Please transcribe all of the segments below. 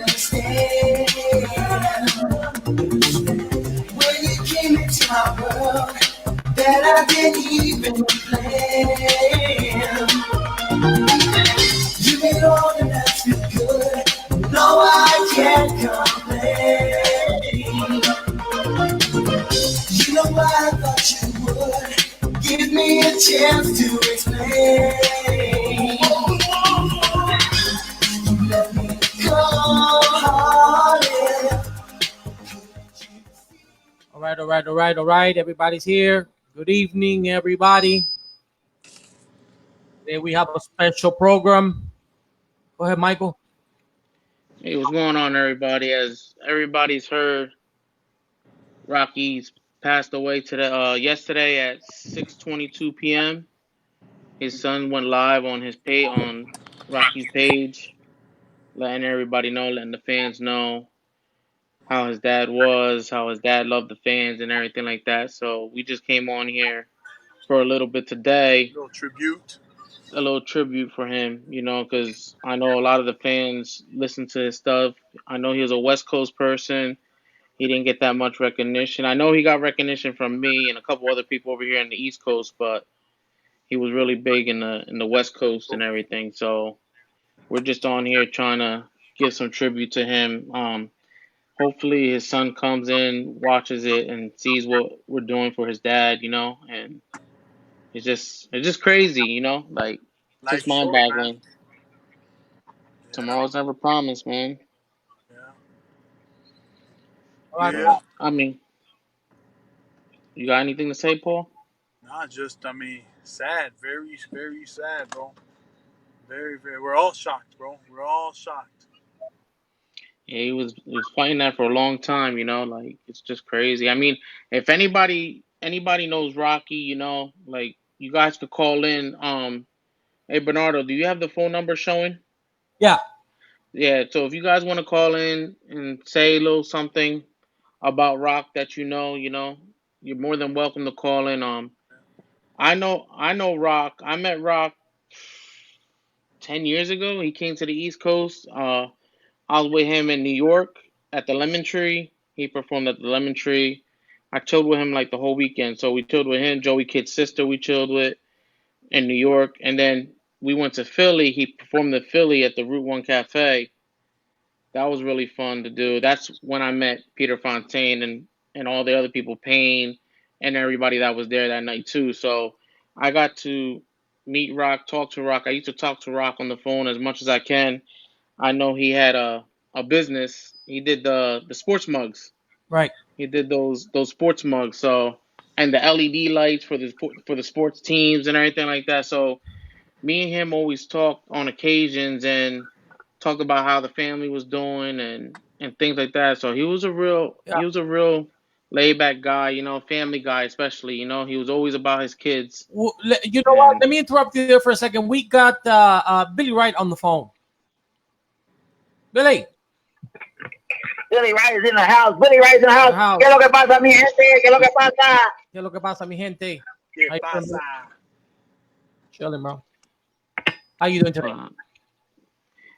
understand. When you came into my world, that I didn't even plan. You made all the nights feel good. No, I can't complain. You know I thought you would give me a chance to explain. You let me come harder. All right. Everybody's here. Good evening, everybody. Today we have a special program. Go ahead, Michael. Hey, what's going on, everybody? As everybody's heard, Rocky's passed away yesterday at 6:22 p.m. His son went live on his on Rocky's page, letting everybody know, letting the fans know how his dad was, how his dad loved the fans and everything like that. So we just came on here for a little bit today. A little tribute for him, because I know a lot of the fans listen to his stuff. I know he was a West Coast person. He didn't get that much recognition. I know he got recognition from me and a couple other people over here in the East Coast, but he was really big in the West Coast and everything. So we're just on here trying to give some tribute to him. Hopefully his son comes in, watches it, and sees what we're doing for his dad. And it's just crazy. Like just mind boggling. Tomorrow's never promised, man. Yeah. I mean, you got anything to say, Paul? Nah, sad. Very, very sad, bro. Very, very. We're all shocked, bro. We're all shocked. Yeah, he was fighting that for a long time, like it's just crazy. I mean, if anybody knows Rocky, like you guys could call in. Hey Bernardo, do you have the phone number showing? Yeah. Yeah, so if you guys want to call in and say a little something about Rock that you're more than welcome to call in. I know Rock. I met Rock 10 years ago. He came to the East Coast. I was with him in New York at the Lemon Tree. He performed at the Lemon Tree. I chilled with him like the whole weekend. So we chilled with him. Joey Kid's sister we chilled with in New York. And then we went to Philly. He performed in Philly at the Route 1 Cafe. That was really fun to do. That's when I met Peter Fontaine and all the other people, Payne, and everybody that was there that night too. So I got to meet Rock, talk to Rock. I used to talk to Rock on the phone as much as I can. I know he had a business. He did the sports mugs. Right. He did those sports mugs. So and the LED lights for the sports teams and everything like that. So me and him always talked on occasions and talked about how the family was doing and things like that. So he was a real laid back guy, family guy especially. He was always about his kids. Well, you know what? Let me interrupt you there for a second. We got Billy Wright on the phone. Billy Wright is in the house. Billy Wright is in the house. ¿Qué es lo que pasa, mi gente? ¿Qué es lo que pasa? ¿Qué es lo que pasa, mi gente? ¿Qué pasa? Chilling, bro. How you doing today?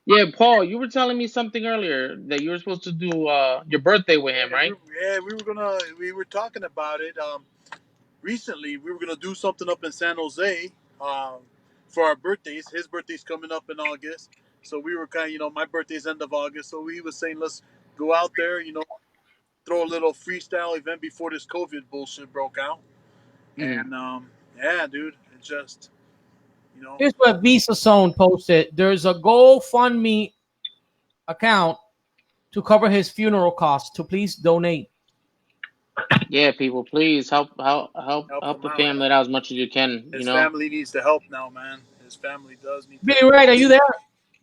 Yeah, Paul, you were telling me something earlier that you were supposed to do your birthday with him, right? We were talking about it. Recently, we were gonna do something up in San Jose for our birthdays. His birthday's coming up in August, so we were my birthday's end of August. So he was saying, let's go out there, throw a little freestyle event before this COVID bullshit broke out. Mm-hmm. And yeah, dude, it just. Here's what Visa Zone posted. There's a GoFundMe account to cover his funeral costs. To please donate. Yeah, people, please help the family out as much as you can. His family needs the help now, man. His family does need. Billy Wright, are you there?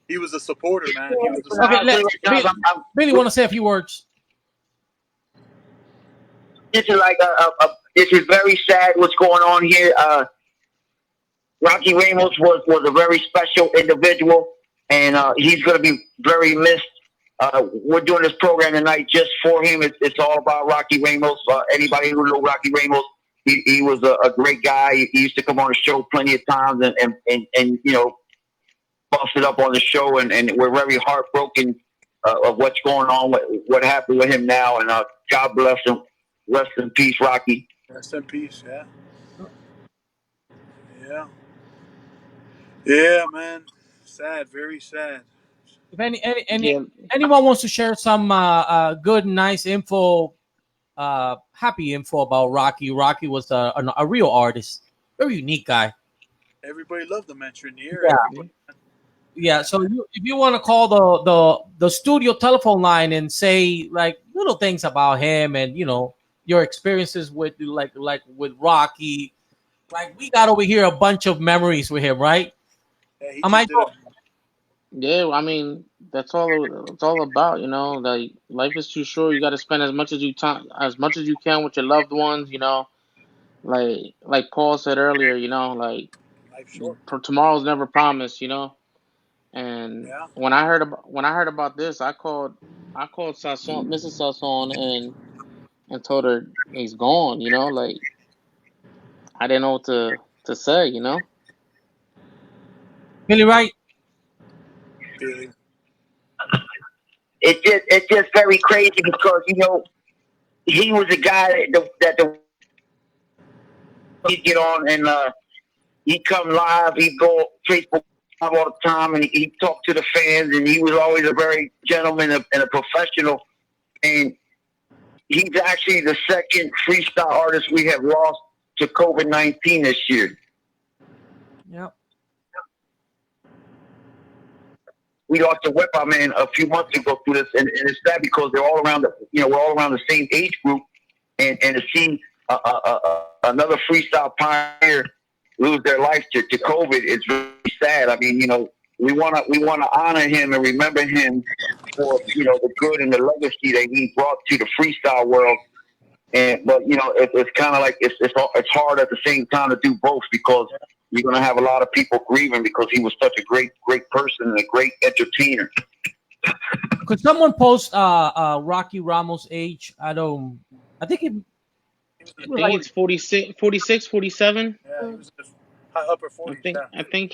He was a supporter, man. He was a supporter. Billy want to say a few words. This is like this is very sad. What's going on here? Rocky Ramos was a very special individual, and he's going to be very missed. We're doing this program tonight just for him. It's all about Rocky Ramos. Anybody who knows Rocky Ramos, he was a great guy. He used to come on the show plenty of times and busted up on the show, and we're very heartbroken of what's going on, what happened with him now, and God bless him. Rest in peace, Rocky. Rest in peace. Yeah. Yeah. Yeah, man. Sad. Very sad. If any Yeah, anyone wants to share some good, nice info, happy info about Rocky. Rocky was a real artist, very unique guy. Everybody loved the Mantrinier. Yeah, yeah. Everybody. yeah. So if you want to call the studio telephone line and say like little things about him and your experiences with like with Rocky, like we got over here a bunch of memories with him, right? Yeah, he Am just I? did a. Yeah, I mean that's all it's all about, you know. Like life is too short. You got to spend as much as you can with your loved ones, you know. Like Paul said earlier, you know, like Life short. tomorrow's never promised, you know. And Yeah. when I heard about this, I called Sasson, Mrs. Sasson, and told her he's gone, you know. Like I didn't know what to say, you know. Really right? Feeling. It's just very crazy because he was a guy that he'd get on and he'd come live, he'd go Facebook live all the time, and he'd talk to the fans, and he was always a very gentleman and a professional. And he's actually the second freestyle artist we have lost to COVID-19 this year. Yeah. We lost a Whip Man a few months ago through this, and it's sad because they're all around we're all around the same age group, and to see another freestyle pioneer lose their life to COVID, it's really sad. I mean, we wanna honor him and remember him for the good and the legacy that he brought to the freestyle world. But it's kind of like it's hard at the same time to do both because you're gonna have a lot of people grieving because he was such a great person and a great entertainer. Could someone post Rocky Ramos' age? I think it I was think like it's 46, 47. Yeah, he was in his upper 40s. Yeah. I think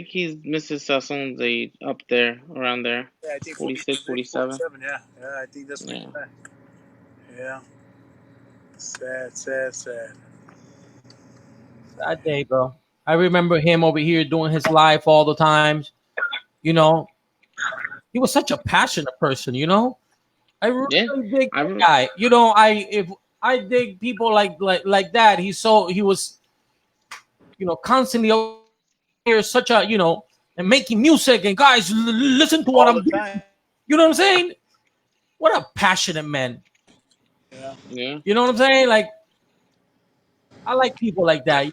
he's Mrs. Sasson's age up there, around there. Yeah, I think 46, 46, 47. 47. Yeah. Yeah, I think that's what Yeah. he's at. Yeah. Sad, sad, sad. that day, bro. I remember him over here doing his live all the times. You know, he was such a passionate person. I Yeah. really dig I that re- guy. If I dig people like that. He was constantly out here such a and making music and guys listen to what All I'm the doing. time. You know what I'm saying? What a passionate man. Yeah. yeah. You know what I'm saying? Like I like people like that.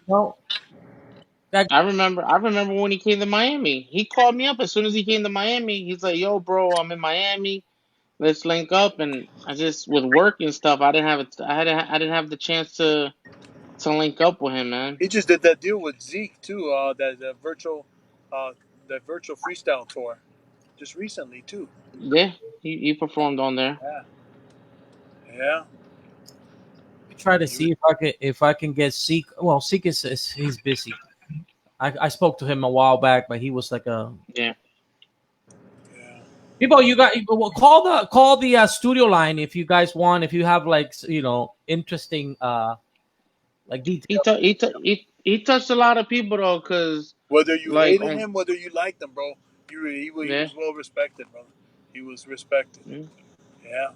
That I remember when he came to Miami. He called me up as soon as he came to Miami. He's like, "Yo, bro, I'm in Miami. Let's link up." And I just with work and stuff, I didn't have the chance to link up with him, man. He just did that deal with Zeke too. Uh, that virtual freestyle tour, just recently too. Yeah, he performed on there. Yeah. Yeah. try to He see if I can get Seek. Well, Seek is he's busy. I spoke to him a while back, but he was like a Yeah. yeah. people. You got well, call the studio line if you guys want. If you have like interesting like He details. tou- he, tou- he touched a lot of people though, cause Whether you like hated on him, whether you liked him, bro, he yeah, was well respected, brother. He was respected. mm. Yeah.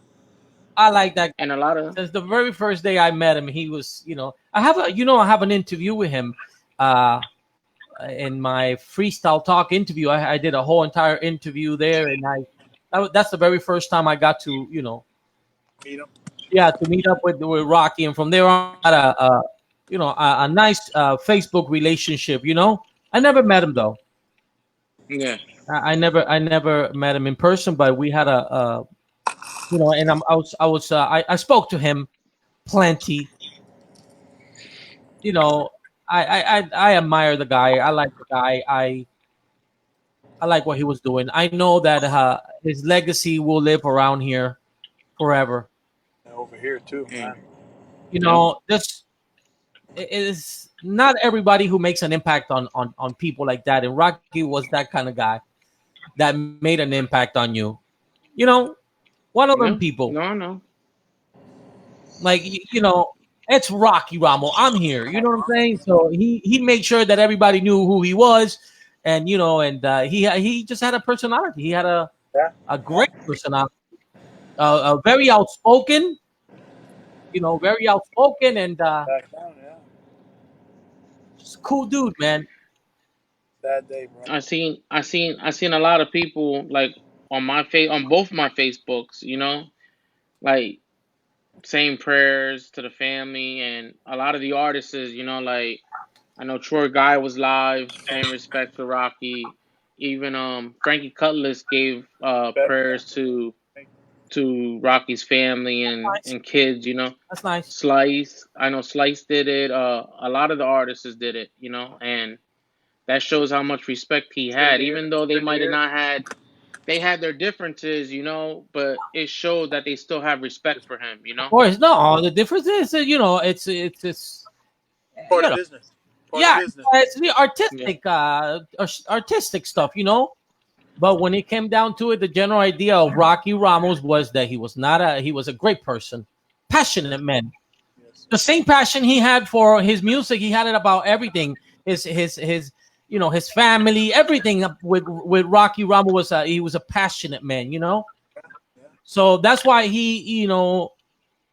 I like that guy. And a lot of Since the very first day I met him, he was I have an interview with him. In my freestyle talk interview, I did a whole entire interview there, and that's the very first time I got to Meet him. to meet up with Rocky, and from there on, I had a nice Facebook relationship. I never met him though. yeah, I never met him in person, but we had and I spoke to him plenty. You know, I admire the guy. I like the guy. I like what he was doing. I know that his legacy will live around here forever. Over here too, mm. man. This it is not everybody who makes an impact on people like that. And Rocky was that kind of guy that made an impact on you. You know, one of them Yeah. people. No, no. Like it's Rocky Ramo. I'm here. You know what I'm saying? So he made sure that everybody knew who he was, and he just had a personality. He had Yeah. a great personality. Very outspoken. Very outspoken and Back down, yeah. just a cool dude, man. Sad day, bro. I seen a lot of people like on both my Facebooks, like saying prayers to the family and a lot of the artists, like I know Troy Guy was live paying respect to Rocky. Even Frankie Cutlass gave Better. prayers to Rocky's family and Nice. and kids, That's nice. Slice, I know Slice did it. A lot of the artists did it, and that shows how much respect he Same had, here. even though they Same might have here. not had. They had their differences, but it showed that they still have respect for him. Of course, no. The difference is that it's Part you of know business. Part of yeah, business. it's the Yeah. artistic stuff, But when it came down to it, the general idea of Rocky Ramos was that he was a great person, passionate man. Yes. The same passion he had for his music, he had it about everything. His his family, everything with Rocky Ramos he was a passionate man, So that's why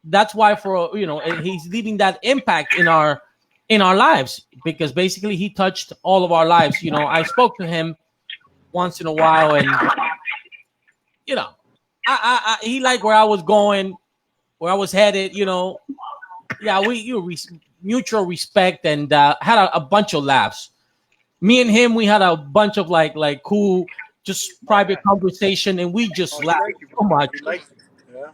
that's why he's leaving that impact in our lives because basically he touched all of our lives. I spoke to him once in a while, and he liked where I was going, where I was headed. Yeah, mutual respect and had a bunch of laughs. Me and him, we had a bunch of like cool, just private conversation, and we Oh, just he laughed liked you, so bro. much. He liked you. Yeah.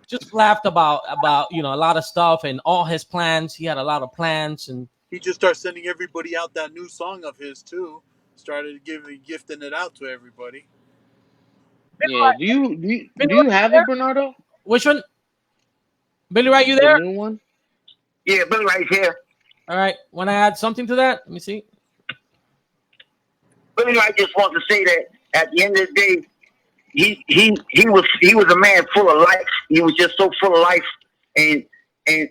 Just laughed about a lot of stuff and all his plans. He had a lot of plans, and He just started sending everybody out that new song of his too. Started gifting it out to everybody. Yeah. Do you Billy, have it, Bernardo? which one? Billy, right? You The there? new one? Yeah, Billy right here. All right. Want to add something to that? Let me see. Billy I just want to say that at the end of the day, he was a man full of life. He was just so full of life, and and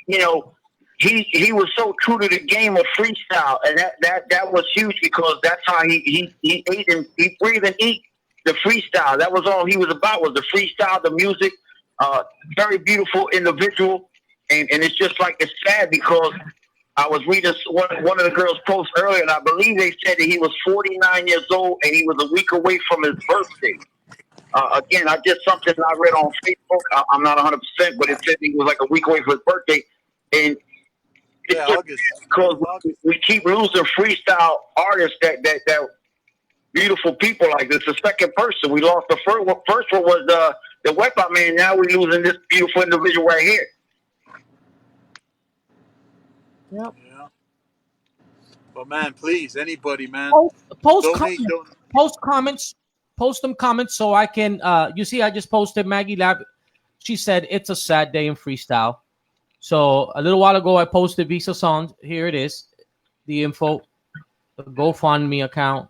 you know he was so true to the game of freestyle, and that was huge because that's how he ate and he breathed and eat the freestyle. That was all he was about was the freestyle, the music. Very beautiful individual, and it's just like it's sad because I was reading one of the girls' posts earlier, and I believe they said that he was 49 years old and he was a week away from his birthday. Again, I just something I read on Facebook. I'm not 100%, but it said he was like a week away from his birthday, and it's Yeah, just August. because August. we keep losing freestyle artists that beautiful people like this. The second person we lost, the first one was the Wipeout Man. Now we're losing this beautiful individual right here. Yep. Yeah. But man, please, anybody, man, Post donate. comments. Post comments. Post them comments so I can. You see, I just posted Maggie Lab. She said it's a sad day in freestyle. So a little while ago, I posted Visa Songs. Here it is, the info, the GoFundMe account.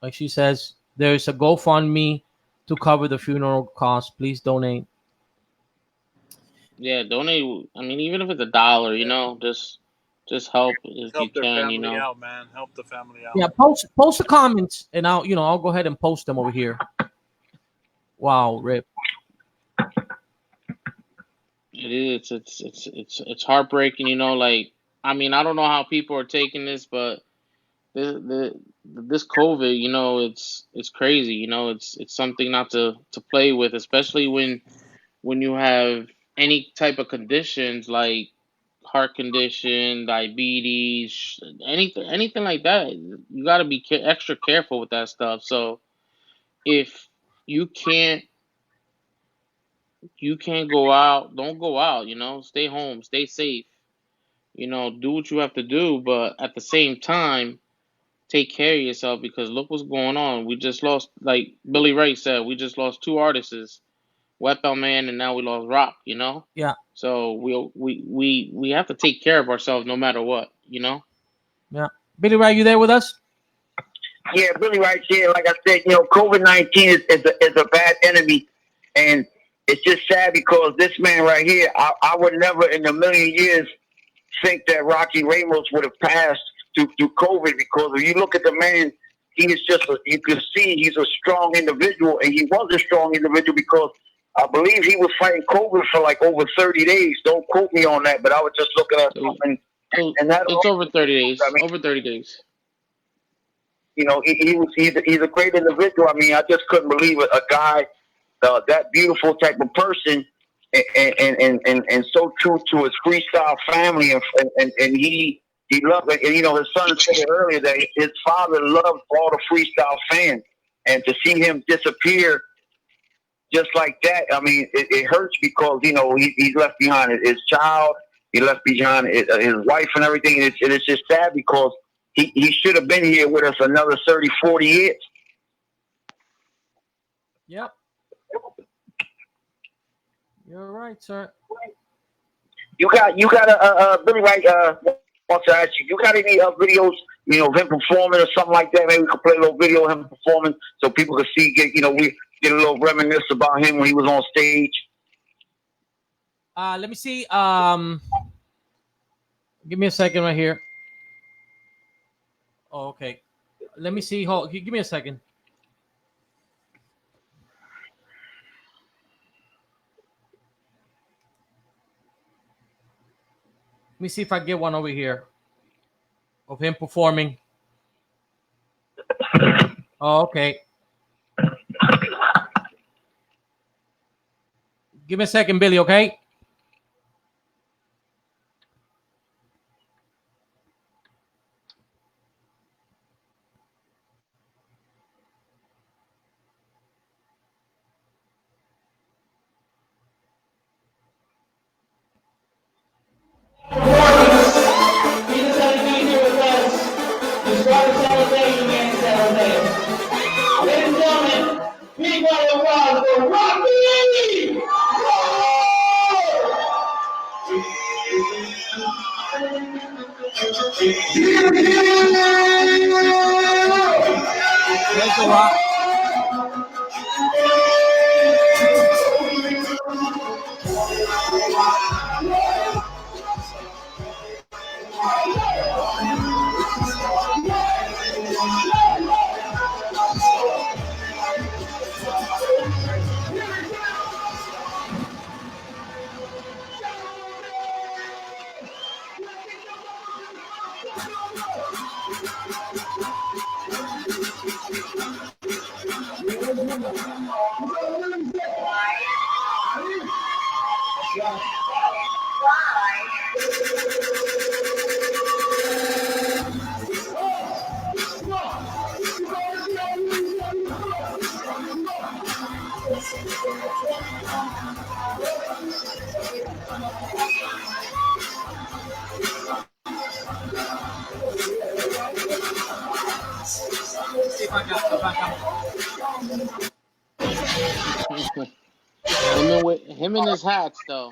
Like she says, there's a GoFundMe to cover the funeral costs. Please donate. Yeah, donate. I mean, even if it's $1, just help if you Help their family can. out, man. Help the family out. Yeah, post the comments, and I'll go ahead and post them over here. Wow, Rip. It is. It's heartbreaking. Like I mean, I don't know how people are taking this, but this COVID, it's crazy. It's something not to play with, especially when you have any type of conditions like heart condition, diabetes, anything like that. You got to be extra careful with that stuff. So if you can't you can't go out, don't go out. Stay home, stay safe. Do what you have to do, but at the same time, take care of yourself because look what's going on. We just lost, like Billy Ray said, we just lost two artists, Wet Man, and now we lost Rock. Yeah, So we have to take care of ourselves no matter what. yeah. Billy, Ray, you there with us? Yeah, Billy right there. Like I said, COVID-19 is a bad enemy, and it's just sad because this man right here, I would never in a million years think that Rocky Ramos would have passed through COVID, because if you look at the man, he is just you can see he's a strong individual, and he was a strong individual because I believe he was fighting COVID for like over 30 days. Don't quote me on that, but I was just looking at something, and that It's over 30 I days. mean, Over 30 days. he's a great individual. I mean, I just couldn't believe it. A guy that beautiful type of person, and so true to his freestyle family, and he loved it. And his son said it earlier that his father loved all the freestyle fans, and to see him disappear just like that, I mean, it hurts because he's left behind his child, he left behind his wife and everything. And it's just sad because he should have been here with us another 30, 40 years. Yep. You're right, sir. You got Billy Wright. Want to ask you, you got any videos, of him performing or something like that? Maybe we could play a little video of him performing so people could see. We get a little reminisce about him when he was on stage. Let me see. Give me a second right here. Oh, okay. Let me see. Give me a second. Let me see if I get one over here of him performing. Oh, okay. Give me a second, Billy, okay? There's the Rock. Him and his hats though.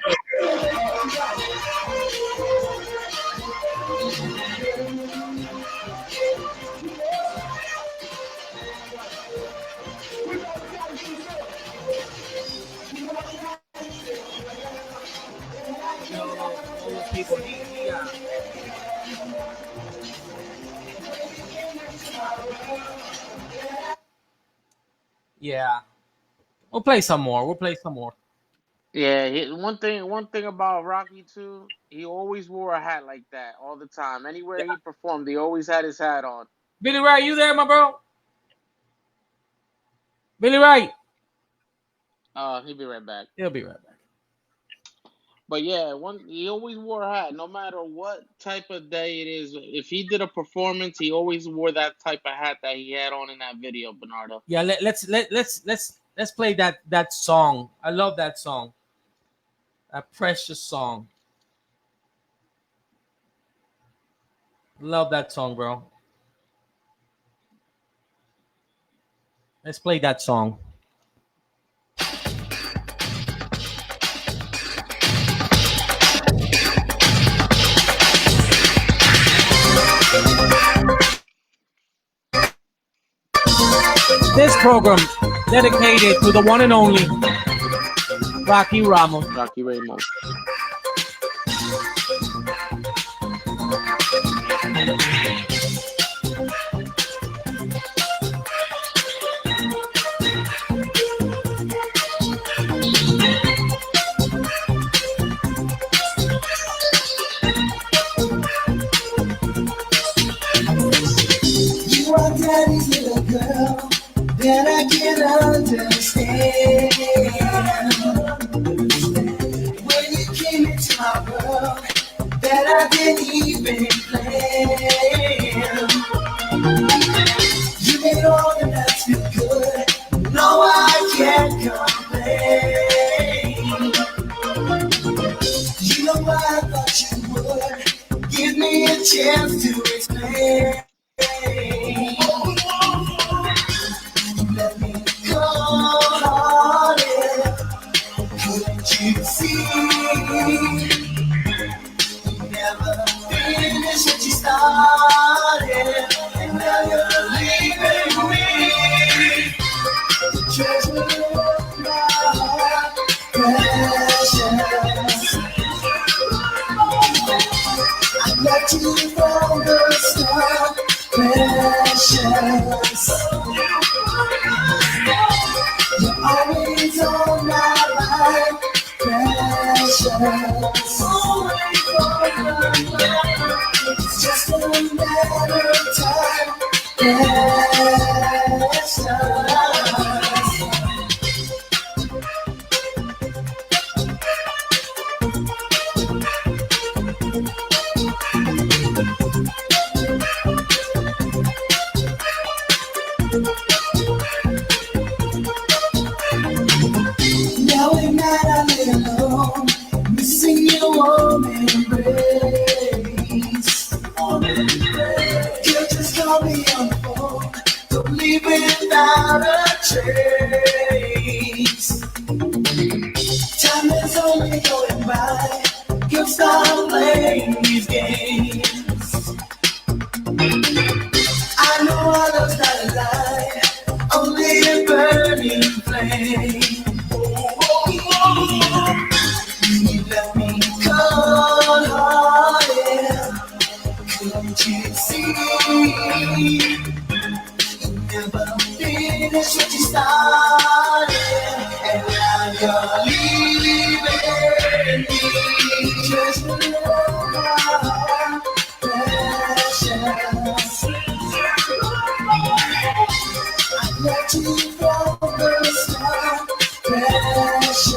Yeah. We'll play some more. Yeah, one thing about Rocky too, he always wore a hat like that all the time. Anywhere he performed, he always had his hat on. Billy Wright, you there, my bro? Billy Wright. He'll be right back. He'll be right back. But yeah, he always wore a hat, no matter what type of day it is. If he did a performance, he always wore that type of hat that he had on in that video, Bernardo. Yeah, let's play that song. I love that song. That precious song. Love that song, bro. Let's play that song. program dedicated to the one and only Rocky Ramos. Rocky Ramos. You are daddy's little girl that I can understand. When you came into my world, that I didn't even plan. You made all the nights feel good. No, I can't complain. You know why I thought you would give me a chance to explain. Let me go on it. Couldn't you see? You never finished what you started, and now you're leaving me. The treasure of my heart, precious. I let you from the start, precious. You're always on my mind, precious. Always on my mind. It's just a matter of time, precious. Now we're mad, I lay alone, missing your warm embrace. You just call me on the phone, don't leave without a trace. Time is only going by, you stop playing these games. I know our love's not a lie, only a burning flame. You left me cold-hearted. Couldn't you see? You never finished what you started, and now you're leaving me. Just a little more precious. I let you from the start, precious.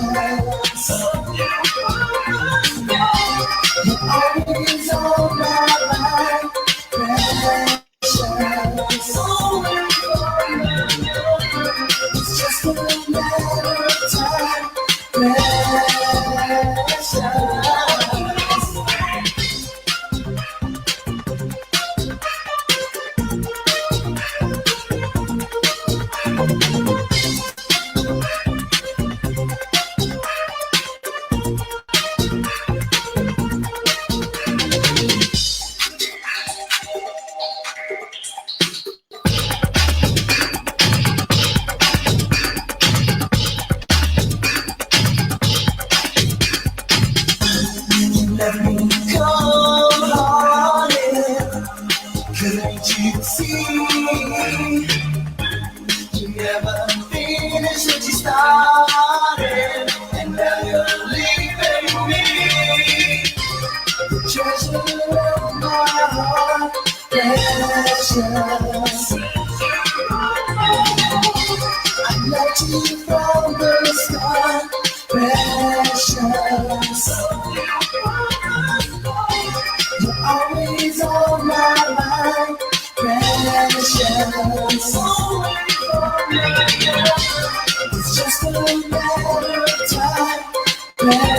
You're always on my mind, precious. It's just a matter of time, precious. Let me cold-hearted. Couldn't you see? You never finished what you started, and now you're leaving me. The treasure of my heart, precious. I let you from the start, precious. You're always on my mind, precious. It's just a matter of time, precious.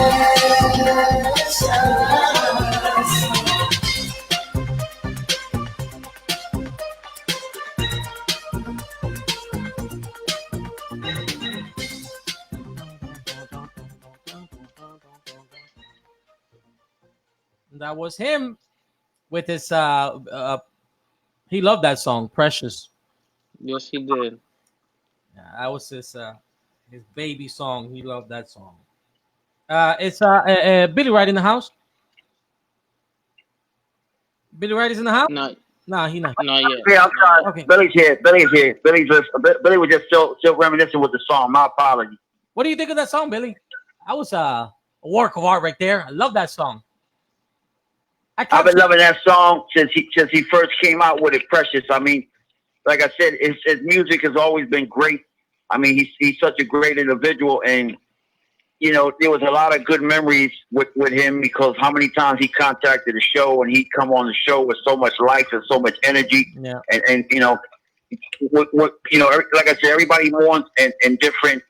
That was him with his he loved that song, Precious. Yes, he did. That was his baby song. He loved that song. It's Billy Wright in the house. Billy Wright is in the house. Not Nah, he not. not yet. Yeah, I'm Not sorry. yet. Okay. Billy's here. Billy was just still reminiscing with the song. My apologies. What do you think of that song, Billy? That was a work of art right there. I love that song. I've been loving that song since he first came out with it. Precious. I mean, like I said, his music has always been great. I mean, he's such a great individual, and you know, there was a lot of good memories with him because how many times he contacted the show and he'd come on the show with so much life and so much energy. Yeah. And you know, like I said, everybody mourns in different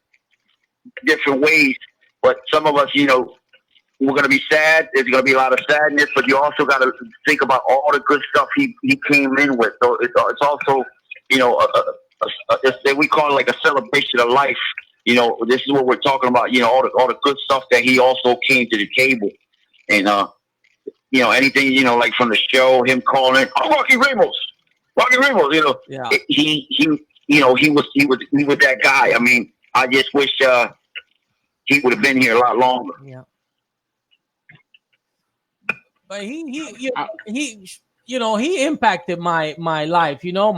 ways. But some of us, you know, we're going to be sad. There's going to be a lot of sadness, but you also got to think about all the good stuff he came in with. So it's also, you know, we call it like a celebration of life. You know, this is what we're talking about. You know, all the good stuff that he also came to the table, and you know, anything, you know, like from the show, him calling, oh, Rocky Ramos, you know, Yeah. he was that guy. I mean, I just wish he would have been here a lot longer. Yeah. But he he impacted my life. You know,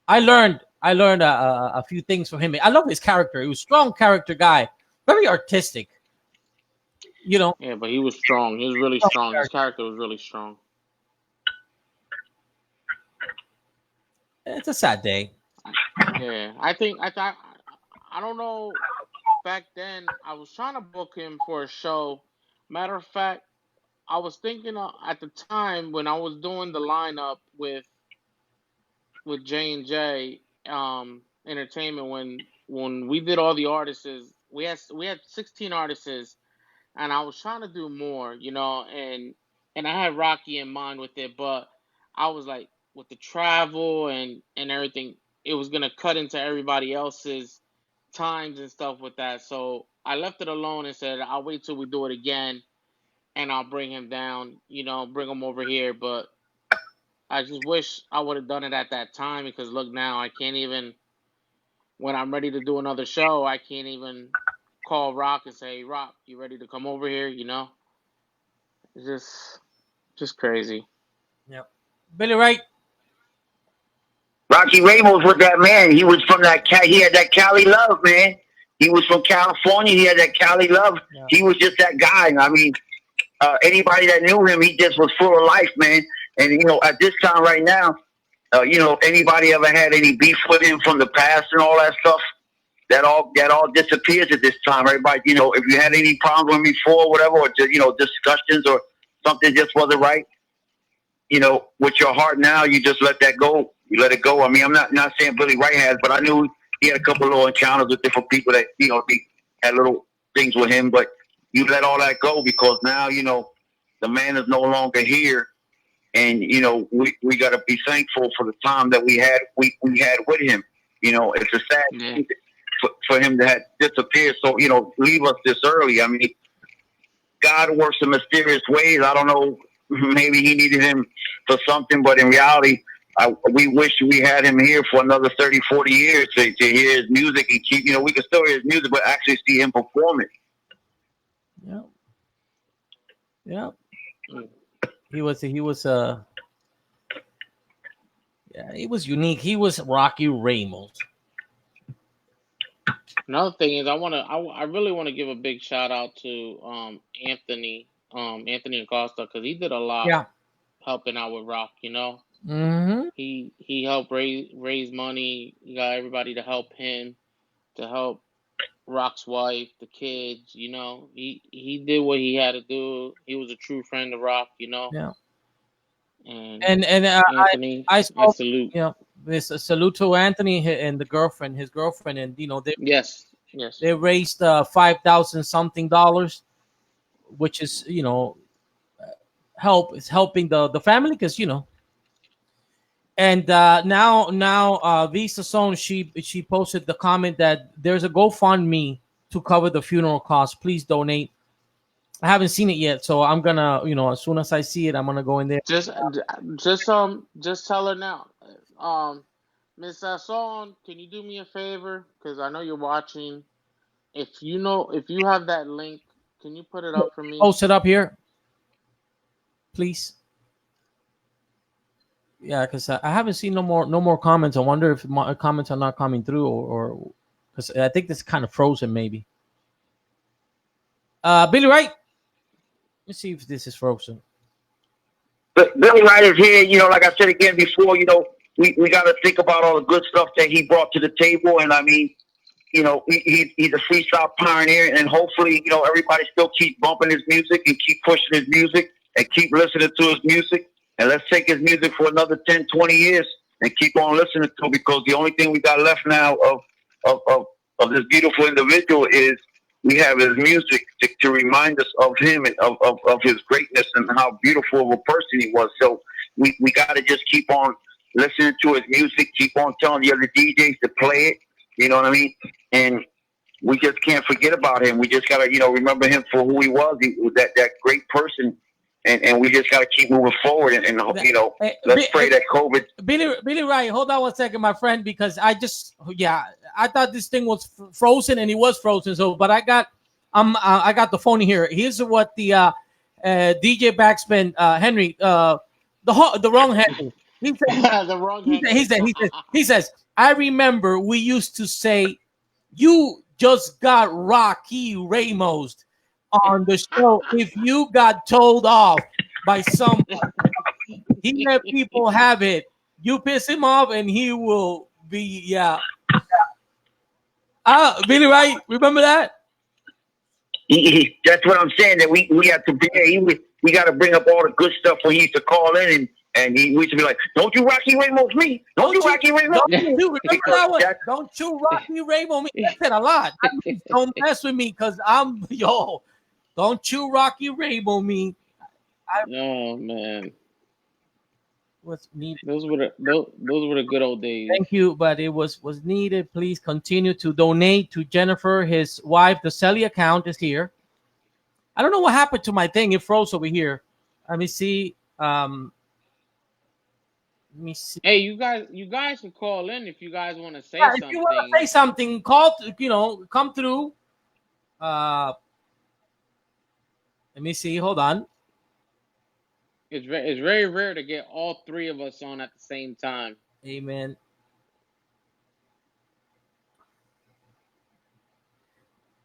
I learned a few things from him. I love his character. He was a strong character guy, very artistic. You know. Yeah, but he was strong. He was really strong. His character was really strong. It's a sad day. Yeah, I don't know. Back then, I was trying to book him for a show. Matter of fact, I was thinking at the time when I was doing the lineup with J&J Entertainment when we did all the artists. We had 16 artists, and I was trying to do more, you know, and I had Rocky in mind with it, but I was like, with the travel and everything, it was gonna cut into everybody else's times and stuff with that. So I left it alone and said, I'll wait till we do it again, and I'll bring him down, you know, bring him over here. But I just wish I would have done it at that time, because look, now I can't even, when I'm ready to do another show, I can't even call Rock and say, Rock, you ready to come over here? You know, it's just crazy. Yep. Billy Wright. Rocky Ramos was that man. He was from he had that Cali love, man. He was from California. He had that Cali love. Yeah. He was just that guy. I mean, anybody that knew him, he just was full of life, man. And, you know, at this time right now, you know, anybody ever had any beef with him from the past and all that stuff, that all disappears at this time. Everybody, you know, if you had any problem with him before, whatever, or just, you know, discussions or something just wasn't right, you know, with your heart now, you just let that go. You let it go. I mean, I'm not saying Billy Wright has, but I knew he had a couple of little encounters with different people that, you know, they had little things with him, but you let all that go because now, you know, the man is no longer here. And, you know, we got to be thankful for the time that we had with him. You know, it's a sad thing for him to have disappeared. So, you know, leave us this early. I mean, God works in mysterious ways. I don't know. Maybe he needed him for something, but in reality, we wish we had him here for another 30, 40 years to hear his music and keep, you know, we can still hear his music, but actually see him perform it. Yeah. Yeah. He was unique. He was Rocky Ramos. Another thing is, I really want to give a big shout out to Anthony Acosta, because he did a lot helping out with Rock, you know. Mm-hmm. He helped raise money. He got everybody to help him, to help Rock's wife, the kids, you know. He did what he had to do. He was a true friend of Rock, you know. Yeah. And Anthony, I salute. You know, this salute to Anthony and his girlfriend, and you know yes, they raised $5,000 something dollars, which is, you know, helping the family, because, you know. And now Visa Song, she posted the comment that there's a GoFundMe to cover the funeral costs. Please donate. I haven't seen it yet, so I'm gonna, you know, as soon as I see it, I'm gonna go in there. Just tell her now. Miss Sasson, can you do me a favor? Because I know you're watching. If you have that link, can you put it up for me? Post it up here, please. Yeah, because I haven't seen no more comments. I wonder if my comments are not coming through, or because I think this kind of frozen maybe. Billy Wright. Let's see if this is frozen. But Billy Wright is here. Like I said again before, we got to think about all the good stuff that he brought to the table. And I mean, he's a freestyle pioneer, and hopefully, everybody still keep bumping his music and keep pushing his music and keep listening to his music. And let's take his music for another 10, 20 years and keep on listening to him, because the only thing we got left now of this beautiful individual is we have his music to remind us of him and of his greatness and how beautiful of a person he was. So we got to just keep on listening to his music, keep on telling the other DJs to play it. You know what I mean? And we just can't forget about him. We just got to, remember him for who he was. He was that great person. And we just got to keep moving forward. And let's pray that COVID. Billy Wright, hold on 1 second, my friend, because I thought this thing was frozen, and it was frozen. So, but I got the phone here. Here's what the DJ Backspin Henry, the wrong Henry. He said, the wrong Henry. He says, I remember we used to say, you just got Rocky Ramos on the show if you got told off by someone. He let people have it. You piss him off and he will be, Billy Wright, remember that? That's what I'm saying, that we have to be, we got to bring up all the good stuff when he used to call in, and we used to be like, don't you Rocky Ramos me? Don't you Rocky Ramos me? Remember that one? Don't you Rocky Ramos me? I said a lot. I mean, don't mess with me, because don't you Rocky Ramos me. Oh, man. Was needed. Those were the good old days. Thank you, but it was needed. Please continue to donate to Jennifer, his wife. The Selly account is here. I don't know what happened to my thing. It froze over here. Let me see. Let me see. Hey, you guys can call in if you guys want to say something. If you want to say something, call. Come through. Let me see. Hold on. It's very rare to get all three of us on at the same time. Amen.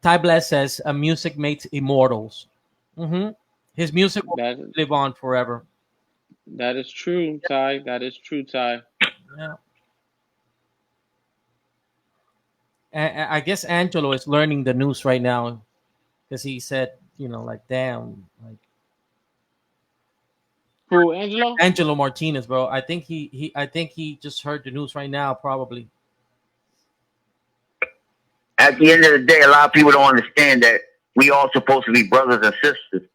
Ty Bless says, music makes immortals. Mm-hmm. His music will live on forever. That is true, Ty. That is true, Ty. Yeah. I guess Angelo is learning the news right now, because he said, damn, like. Who, Angelo? Angelo Martinez, bro. I think he just heard the news right now, probably. At the end of the day, a lot of people don't understand that we all supposed to be brothers and sisters,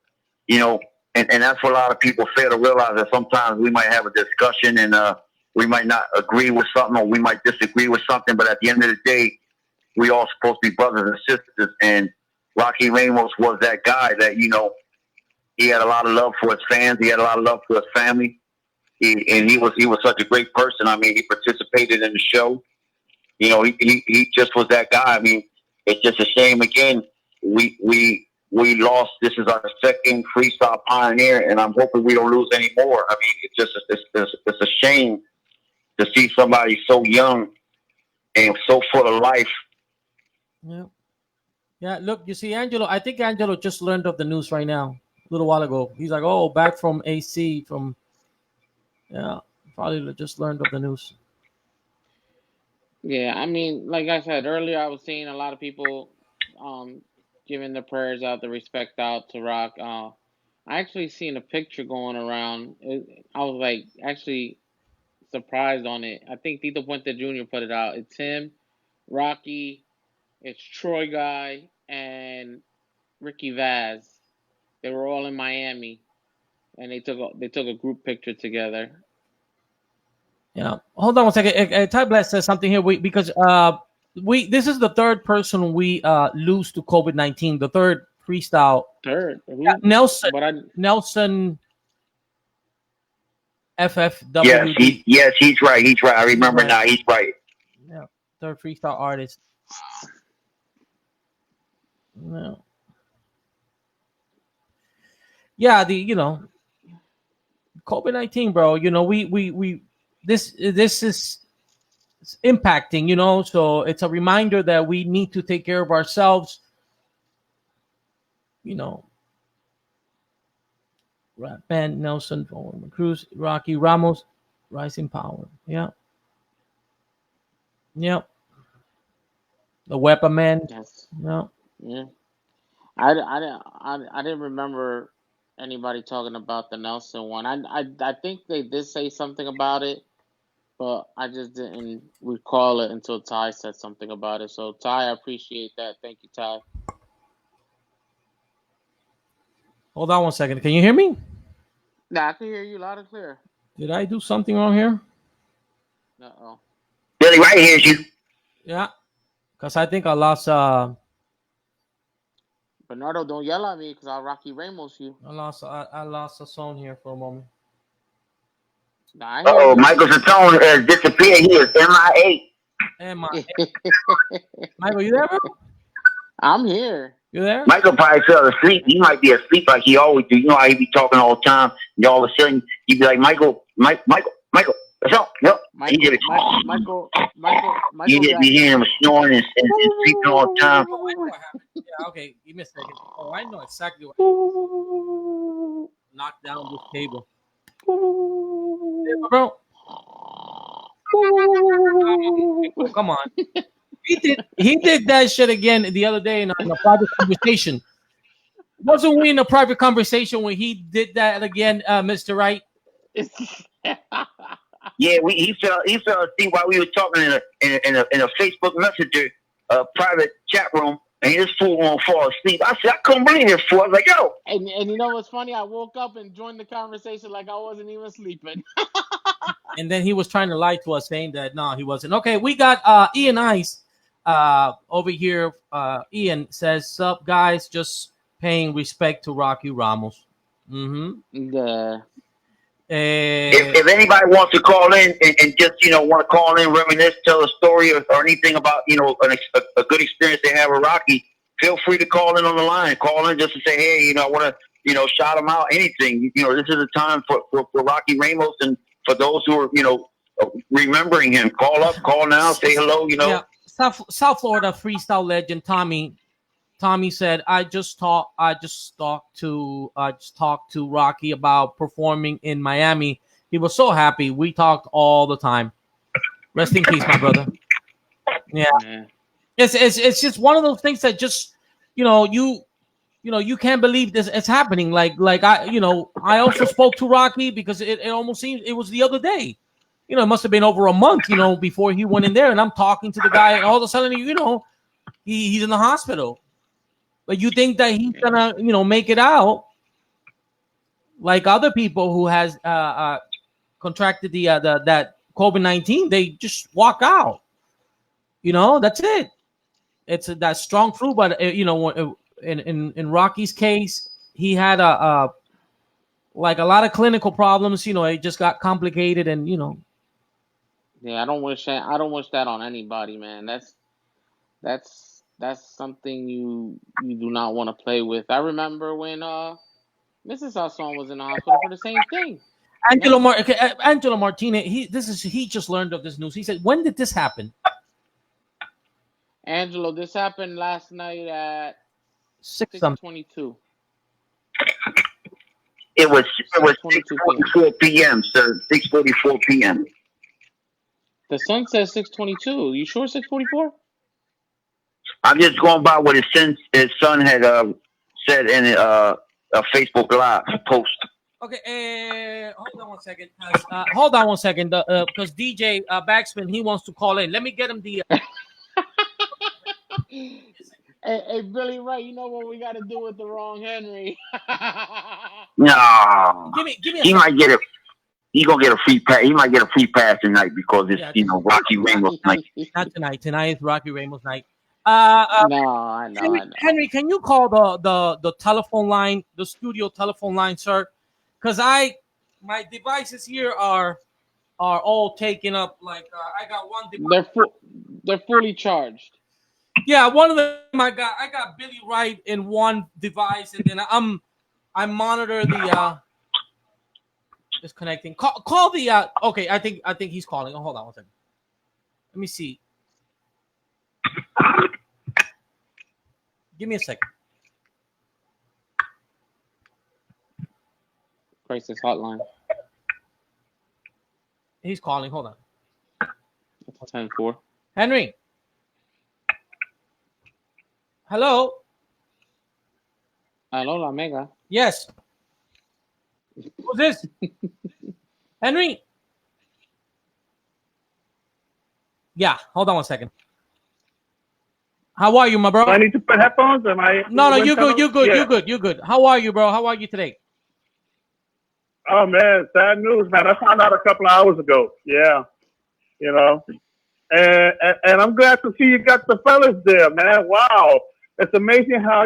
and that's what a lot of people fail to realize, that sometimes we might have a discussion and we might not agree with something, or we might disagree with something, but at the end of the day, we all supposed to be brothers and sisters. And Rocky Ramos was that guy that, he had a lot of love for his fans. He had a lot of love for his family. He was such a great person. I mean, he participated in the show. He just was that guy. I mean, it's just a shame. Again, we lost. This is our second freestyle pioneer, and I'm hoping we don't lose any more. I mean, it's a shame to see somebody so young and so full of life. Yeah. Yeah. Look, you see, Angelo. I think Angelo just learned of the news right now. A little while ago. He's like, oh, back from AC probably just learned of the news. Yeah, I mean, like I said earlier, I was seeing a lot of people giving the prayers out, the respect out to Rock. I actually seen a picture going around. I was like actually surprised on it. I think Tito Puente Jr. put it out. It's him, Rocky, it's Troy Guy, and Ricky Vaz. They were all in Miami, and they took a group picture together. Yeah. Hold on 1 second. Ty Bless says something here. Because this is the third person we lose to COVID-19. The third freestyle. Third. Nelson. Nelson. FFWD. Yes, he's right. He's right. I remember now. He's right. Yeah, third freestyle artist. No. Yeah, COVID-19, bro. We this is impacting. So it's a reminder that we need to take care of ourselves. Rap band Nelson, Cruz, Rocky Ramos, Rising Power. Yeah. Yep. The Weapon Man. Yes. No. Yeah. I didn't remember anybody talking about the Nelson one. I think they did say something about it, but I just didn't recall it until Ty said something about it. So Ty, I appreciate that. Thank you, Ty. Hold on one second. Can you hear me? Nah, I can hear you loud and clear. Did I do something wrong here? Uh-oh. Billy Wright hears you. Yeah. Because I think I lost Bernardo, don't yell at me because I'll Rocky Ramos you. I lost a song here for a moment. Nah, I hear you. Michael Satone has disappeared. He is MIA. Michael, you there, bro? I'm here. You there? Michael probably fell asleep. He might be asleep like he always do. You know how he be talking all the time, and all of a sudden he'd be like, Michael, what's up? Yep. Michael. You didn't be hearing him snoring and sleeping all the time. Yeah, okay. Give me a second. Oh, I know exactly what. Knock down this table. Bro. Come on. He did that shit again the other day in a private conversation. Wasn't we in a private conversation when he did that again, Mr. Wright? Yeah, he fell asleep while we were talking in a Facebook Messenger private chat room, and this fool won't fall asleep. I said, I couldn't believe this fool. I was like, yo. And you know what's funny? I woke up and joined the conversation like I wasn't even sleeping. And then he was trying to lie to us, saying that no, he wasn't. Okay, we got Ian Ice over here. Ian says, "Sup, guys? Just paying respect to Rocky Ramos." Mm-hmm. Yeah. If anybody wants to call in and just want to call in, reminisce, tell a story or anything about a good experience they have with Rocky, feel free to call in on the line. Call in just to say, hey, I want to shout him out. Anything. This is a time for Rocky Ramos, and for those who are remembering him. Call up, call now, say hello. Yeah. South Florida freestyle legend Tommy said, I just talked to Rocky about performing in Miami. He was so happy. We talked all the time. Rest in peace, my brother. Yeah. It's just one of those things that just you can't believe this it's happening. Like I also spoke to Rocky because it almost seemed it was the other day. It must have been over a month, before he went in there, and I'm talking to the guy, and all of a sudden, he's in the hospital. But you think that he's gonna, make it out like other people who has contracted that COVID-19? They just walk out. That's it. It's that strong flu, but in Rocky's case, he had a lot of clinical problems. It just got complicated, and Yeah, I don't wish that on anybody, man. That's something you do not want to play with. I remember when Mrs. Hassan was in the hospital for the same thing. Angelo Martinez. He just learned of this news. He said, "When did this happen?" Angelo, this happened last night at 6:22. It was 6:44 p.m., sir. 6:44 p.m. The sun says 6:22. You sure 6:44? I'm just going by what his son had said in a Facebook Live post. Okay, hold on one second. Because DJ Backspin, he wants to call in. Let me get him the. Hey, Billy Wright, you know what we got to do with the wrong Henry? No, give me. He might get it. He gonna get a free pass. He might get a free pass tonight because it's Rocky Ramos night. Not tonight. Tonight is Rocky Ramos night. No, I know. Henry, can you call the telephone line, the studio telephone line, sir? Because I my devices here are all taken up. Like I got one device. They're fully charged. Yeah, one of them I got Billy Wright in one device, and then I monitor the disconnecting. Call the okay. I think he's calling. Oh, hold on one second. Let me see. Give me a second. Crisis hotline. He's calling. Hold on. It's 10-4. Henry. Hello. Hello, la mega. Yes. Who's this? Henry. Yeah. Hold on one second. How are you, my bro? Do I need to put headphones? Am I? No, you good. You good. Yeah. You good. You good. How are you, bro? How are you today? Oh man, sad news, man. I found out a couple of hours ago. Yeah, you know, and I'm glad to see you got the fellas there, man. Wow, it's amazing how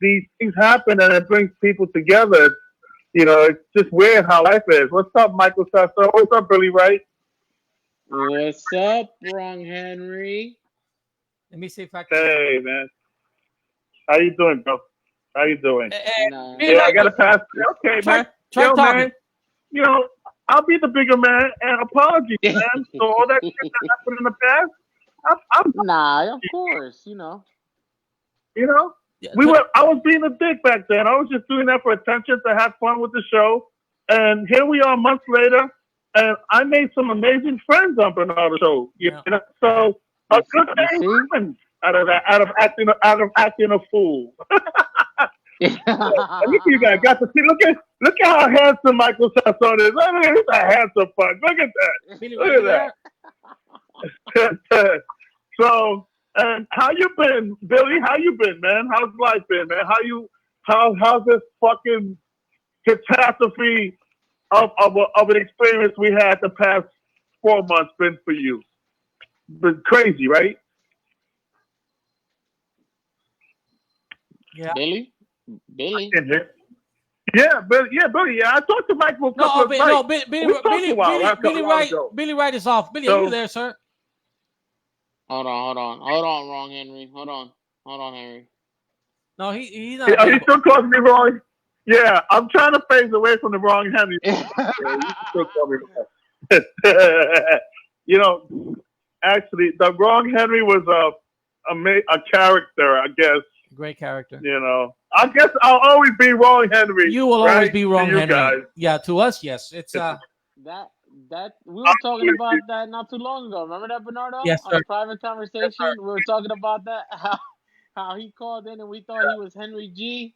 these things happen and it brings people together. It's just weird how life is. What's up, Michael Sasso? What's up, Billy Wright? What's up, Wrong Henry? Let me see if I can. Hey, man. How you doing, bro? How you doing? No. Yeah, I gotta pass. Okay, man. Try Yo, talking. man. I'll be the bigger man, and apologies, man. So all that shit that happened in the past, I'm Nah, of course, Yeah, I was being a dick back then. I was just doing that for attention to have fun with the show. And here we are months later, and I made some amazing friends on Bernardo's show. So a good thing happened out of that, out of acting a fool. Look at you guys. Got to see. Look at how handsome Michael Sasson is. He's a handsome fuck. Look at that. Look at that. So, and how you been, Billy? How you been, man? How's life been, man? How's this fucking catastrophe of an experience we had the past 4 months been for you? Been crazy, right? Yeah. Billy? Yeah, Billy. Yeah, I talked to Mike for a couple of nights. No, Billy Wright is off. Billy, are you there, sir? Hold on, Wrong Henry. Hold on, Henry. No, he's not. Are you still calling me wrong? Yeah, I'm trying to phase away from the Wrong Henry. Still call me wrong. Actually, the Wrong Henry was a character, I guess. Great character. I guess I'll always be Wrong Henry. You will always be Wrong Henry. Guys. Yeah, to us, yes. It's that we were talking about that not too long ago. Remember that, Bernardo? Yes, sir. On a private conversation, we were talking about that. How he called in and we thought he was Henry G.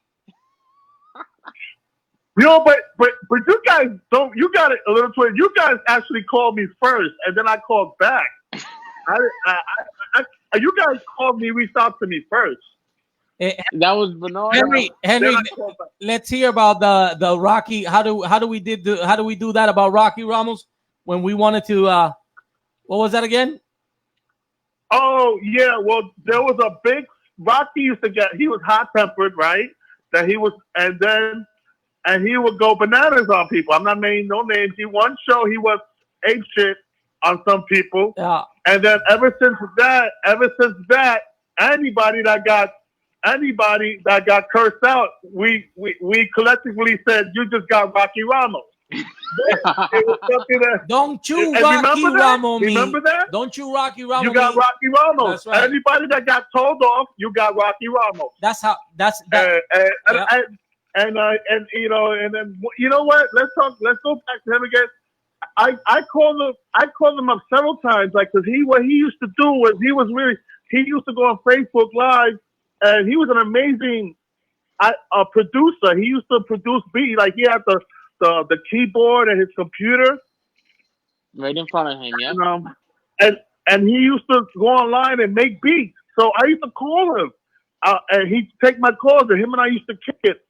But you guys don't. You got it a little twisted. You guys actually called me first, and then I called back. You guys called me, reached out to me first. That was Bernardo. Henry, let's hear about the Rocky. How do we do that about Rocky Ramos when we wanted to? What was that again? Oh yeah, well there was a big Rocky used to get. He was hot tempered, right? That he was, and he would go bananas on people. I'm not naming no names. One show he was ape shit on some people. Yeah. And then ever since that, anybody that got cursed out, we collectively said, "You just got Rocky Ramos." Don't you Rocky Ramos me? Remember that? Don't you Rocky Ramos? You got Rocky Ramos. That's right. Anybody that got told off, you got Rocky Ramos. That's how. And then you know what? Let's go back to him again. I called him up several times, like, because what he used to do was he used to go on Facebook Live, and he was an amazing producer. He used to produce beats, like he had the keyboard and his computer right in front of him, yeah. And he used to go online and make beats. So I used to call him, and he'd take my calls, and him and I used to kick it,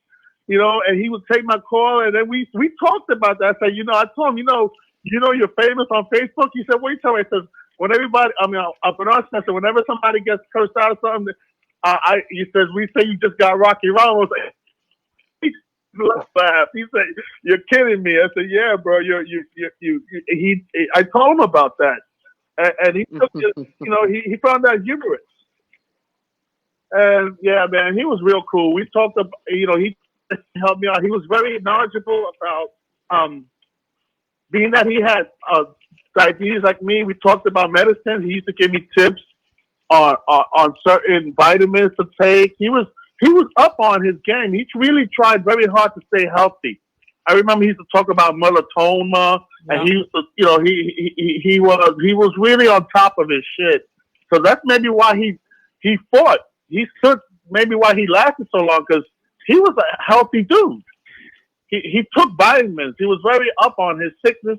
and he would take my call, and then we talked about that. I said, I told him, you're famous on Facebook. He said, what you tell me? I said, when everybody, up in our center, whenever somebody gets cursed out or something, he says, we say you just got Rocky Ramos. laughed. He said, "You're kidding me." I said, "Yeah, bro. I told him about that, and he took it, he found that humorous. And yeah, man, he was real cool. We talked about, he helped me out. He was very knowledgeable about being that he had diabetes like me. We talked about medicine. He used to give me tips on certain vitamins to take. He was up on his game. He really tried very hard to stay healthy. I remember he used to talk about melatonin, and he used to, he was really on top of his shit. So that's maybe why he fought. He took maybe why he lasted so long, because he was a healthy dude. He took vitamins. He was very up on his sickness,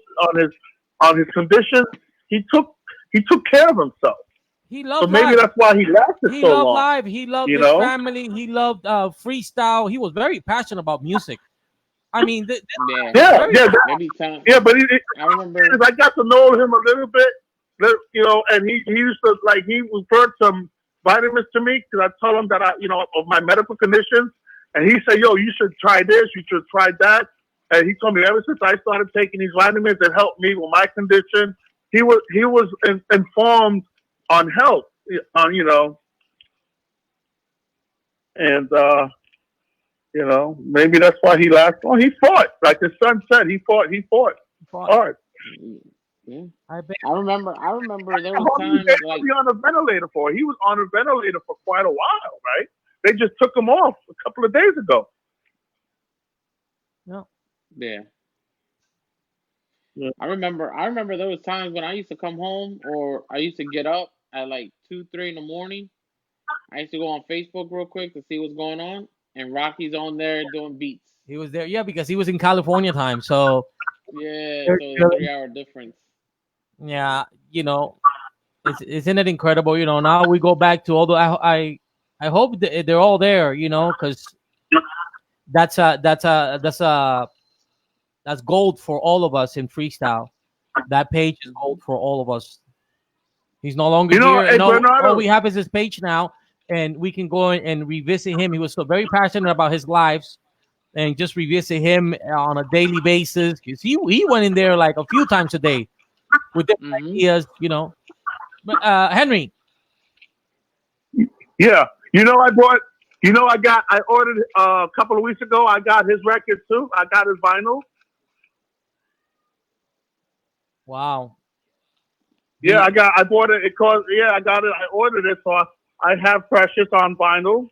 on his conditions. He took care of himself. He loved so maybe life. That's why he lasted he so long. He loved life. He loved his family. He loved freestyle. He was very passionate about music. I mean, But I remember I got to know him a little bit, and he used to he referred some vitamins to me because I told him that of my medical conditions, and he said, "Yo, you should try this. You should try that." And he told me ever since I started taking these vitamins, it helped me with my condition. He was informed on health, and maybe that's why he lasted. Well, he fought, like his son said. He fought hard. Yeah. I remember there was times like he on a ventilator for. He was on a ventilator for quite a while, right? They just took him off a couple of days ago. No. Yeah. I remember there was times when I used to come home, or I used to get up at like 2-3 in the morning. I used to go on Facebook real quick to see what's going on, and Rocky's on there doing beats. He was there, yeah, because he was in California time, so yeah, so it's a 3-hour difference. Yeah, isn't it incredible? Now we go back to although I hope they're all there, because that's gold for all of us in freestyle. That page is gold for all of us. He's no longer here, and all we have is his page now, and we can go and revisit him. He was so very passionate about his lives, and just revisit him on a daily basis, because he went in there like a few times a day with different ideas, But Henry. Yeah. I ordered a couple of weeks ago. I got his record too. I got his vinyl. Wow. Yeah, I bought it. I got it. I ordered it, so I have Precious on vinyl.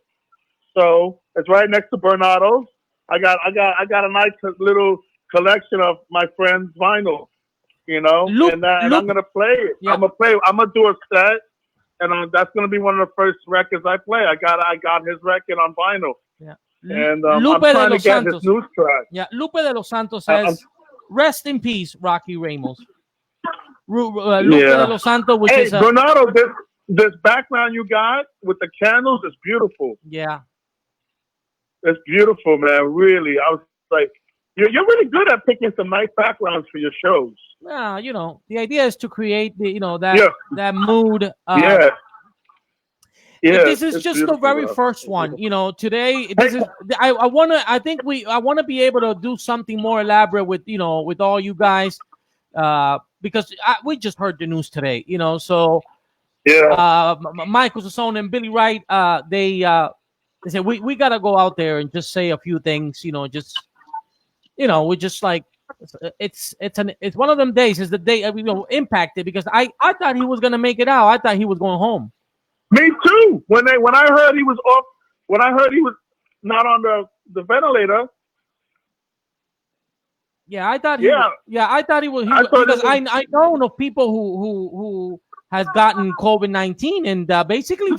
So it's right next to Bernardo's. I got a nice little collection of my friend's vinyl. And I'm gonna play it. Yeah. I'm gonna do a set, and that's gonna be one of the first records I play. I got his record on vinyl. Yeah. And I'm trying to get his news track. Yeah, Lupe de los Santos says, "Rest in peace, Rocky Ramos." Lupe de los Santos, which is Bernardo, this background you got with the candles is beautiful. Yeah, it's beautiful, man. Really, I was like, you're really good at picking some nice backgrounds for your shows. Yeah, the idea is to create that mood. This is just the very first one. Today this is. I want to be able to do something more elaborate with with all you guys, because we just heard the news today. So Michael Sassone and Billy Wright, they said we gotta go out there and just say a few things. We just like. It's one of them days. It's the day impacted, because I thought he was gonna make it out. I thought he was going home. Me too. When I heard he was off, when I heard he was not on the ventilator. Yeah, I thought. I thought he was. Because I know of people who has gotten COVID-19, and basically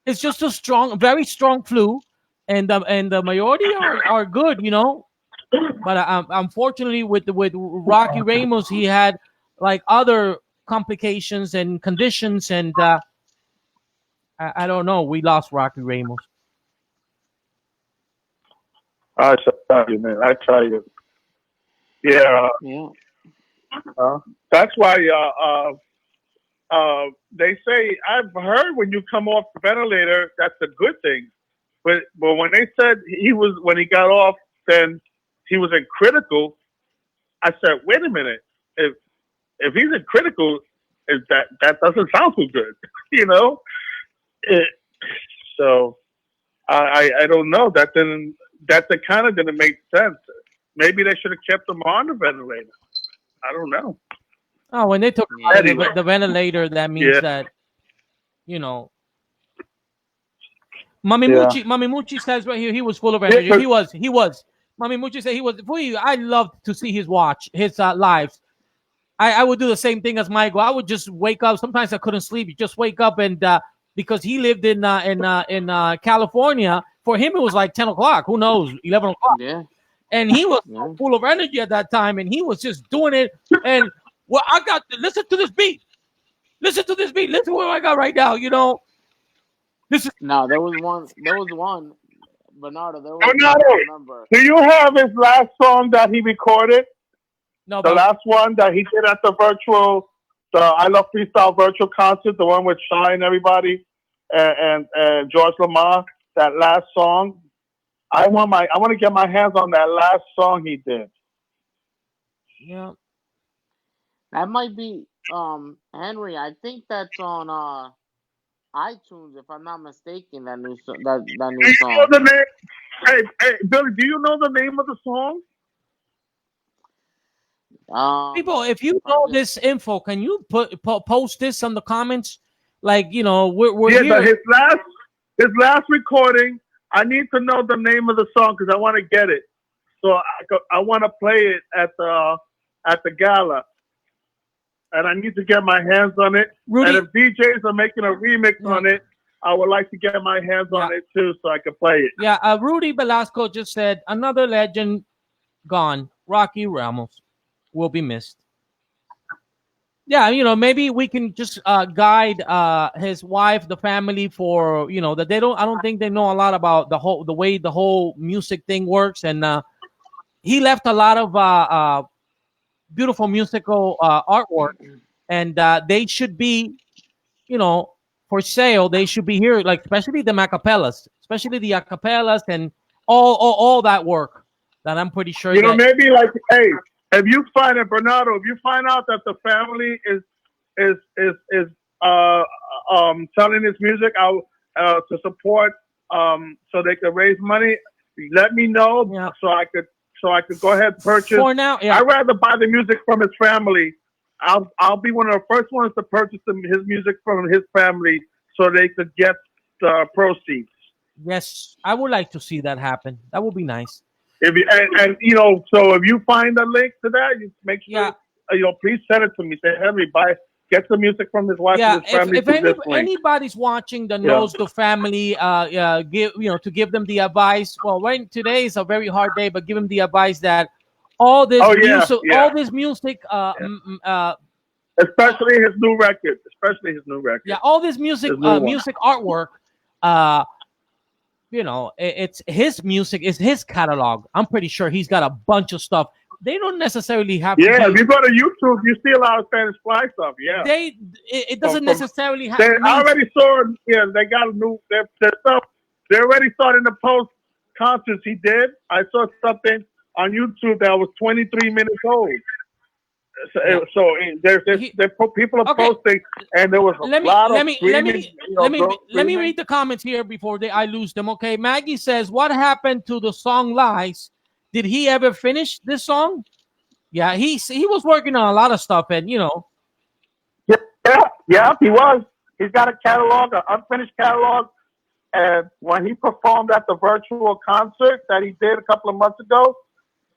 it's just a very strong flu, and the majority are good. But unfortunately, with Rocky Ramos, he had like other complications and conditions, and I don't know. We lost Rocky Ramos. I tell you, man. I tell you. Yeah. That's why they say, I've heard when you come off the ventilator, that's a good thing. But when they said when he got off, then he was in Critical. I said, wait a minute, if he's in Critical, is that doesn't sound too good, you know? So I don't know. That kind of didn't make sense. Maybe they should have kept him on the ventilator. I don't know. Oh, when they took Anyway. the ventilator, that means that, you know, Mami Mucci says right here he was full of energy. He was. Mami Mucci said he was. I loved to see his lives. I would do the same thing as Michael. I would just wake up. Sometimes I couldn't sleep. You just wake up and because he lived in California, for him it was like 10 o'clock. Who knows? 11 o'clock. Yeah. And he was full of energy at that time, and he was just doing it. And well, I got to listen to this beat. Listen to this beat. Listen to what I got right now. You know. No, there was one. Bernardo, there was Bernardo, one, I remember. do you have his last song that he recorded? No, the last one that he did at the I Love Freestyle virtual concert, the one with Shy and everybody, and George Lamar. That last song, I want to get my hands on that last song he did. Yeah, that might be Henry. I think that's on iTunes, if I'm not mistaken. That new song. You know the name? Hey, Billy, do you know the name of the song? People, if you know this info, can you post this on the comments? Like, you know, we're here. His last recording. I need to know the name of the song because I want to get it. So I want to play it at the gala, and I need to get my hands on it. Rudy, and if DJs are making a remix on it, I would like to get my hands on it too, so I can play it. Yeah, Rudy Velasco just said another legend gone. Rocky Ramos will be missed. Yeah, you know, maybe we can just guide his wife, the family, for, you know, that I don't think they know a lot about the way the whole music thing works, and he left a lot of beautiful musical artwork, and they should be, you know, for sale. They should be here, like especially the acapellas, and all that work that I'm pretty sure. You know, maybe like, hey, if you find it, Bernardo, if you find out that the family is selling his music out to support, so they could raise money, let me know so I could go ahead and purchase. For now, I'd rather buy the music from his family. I'll be one of the first ones to purchase his music from his family so they could get the proceeds. Yes, I would like to see that happen. That would be nice. If you and you know, so if you find a link to that, you make sure you know, please send it to me. Say, Henry, get the music from his wife and his family. If anybody's watching that knows the family, give them the advice. Well, today is a very hard day, but give them the advice that all this music, especially his new record. Yeah, all this music artwork. You know, it's his music, is his catalog. I'm pretty sure he's got a bunch of stuff. They don't necessarily have. Yeah, if you go to YouTube, you see a lot of Spanish Fly stuff. Yeah, it doesn't necessarily have. I already saw. Yeah, they got a new their stuff. They're already starting to post concerts he did. I saw something on YouTube that was 23 minutes old. So there's people are posting, and there was a lot of screaming. Let me read the comments here before I lose them. Okay, Maggie says, "What happened to the song Lies? Did he ever finish this song?" Yeah, he was working on a lot of stuff, and you know. Yeah, he was. He's got a catalog, an unfinished catalog, and when he performed at the virtual concert that he did a couple of months ago,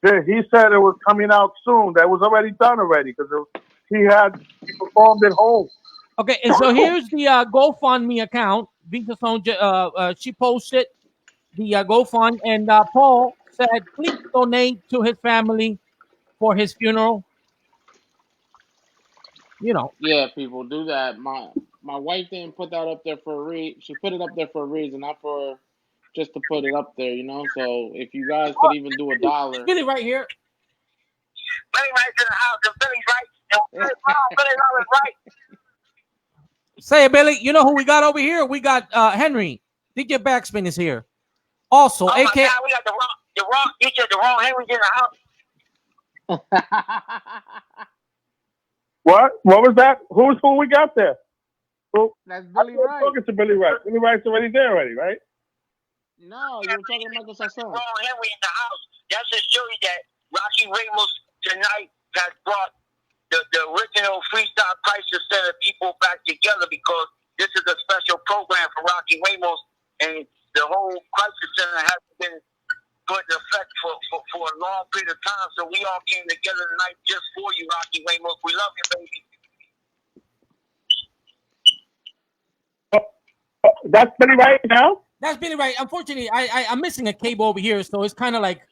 he said it was coming out soon. That was already done because he performed at home. Okay, and so here's the GoFundMe account. She posted the GoFund, and Paul said, please donate to his family for his funeral. You know. Yeah, people do that. My wife didn't put that up there for a reason. She put it up there for a reason, not for just to put it up there, you know. So if you guys could even do $1, Billy right here. Billy right to the house. And Billy's right. Billy's always right. Say it, Billy. You know who we got over here? We got Henry. DJ Backspin is here. Also, Oh AK. God, we got the the wrong Henry's in the house. What? What was that? Who we got there? Who? That's Billy I'm Wright. talking to Billy Wright. Billy Wright's already there already, right? No, you were talking to Michael Sasson. Wrong Henry in the house. That's to show you that Rocky Ramos tonight has brought the original freestyle crisis center people back together, because this is a special program for Rocky Ramos, and the whole crisis center hasn't been put in effect for a long period of time. So we all came together tonight just for you, Rocky Ramos. We love you, baby. That's Billy Wright now? That's Billy Wright. Unfortunately, I'm missing a cable over here, so it's kind of like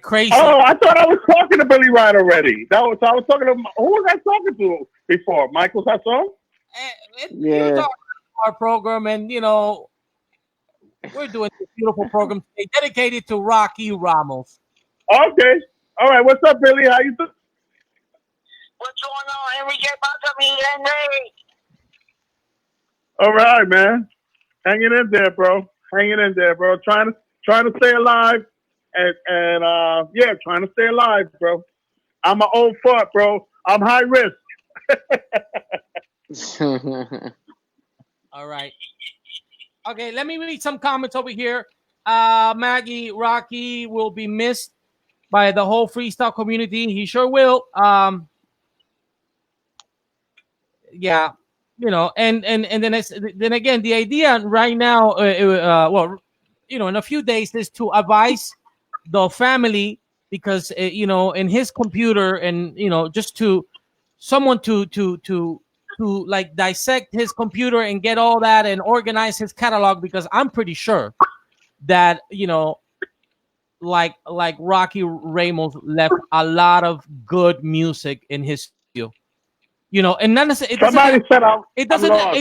crazy. Oh, I thought I was talking to Billy Wright already. I was talking to, who was I talking to before? Michael Sasson? You're talking about our program, and we're doing this beautiful program today dedicated to Rocky Ramos. Okay. All right. What's up, Billy? How you doing? What's going on, Henry? Get back to me, Henry. All right, man. Hanging in there, bro. Hanging in there, bro. Trying to stay alive, and yeah, trying to stay alive, bro. I'm an old fart, bro. I'm high risk. All right. Okay, let me read some comments over here. Maggie, Rocky will be missed by the whole freestyle community. He sure will. Yeah, and then again, the idea right now, in a few days, is to advise the family, because in his computer, and just to someone to like dissect his computer and get all that and organize his catalog, because I'm pretty sure that like Rocky Ramos left a lot of good music in his studio. And not necessarily, it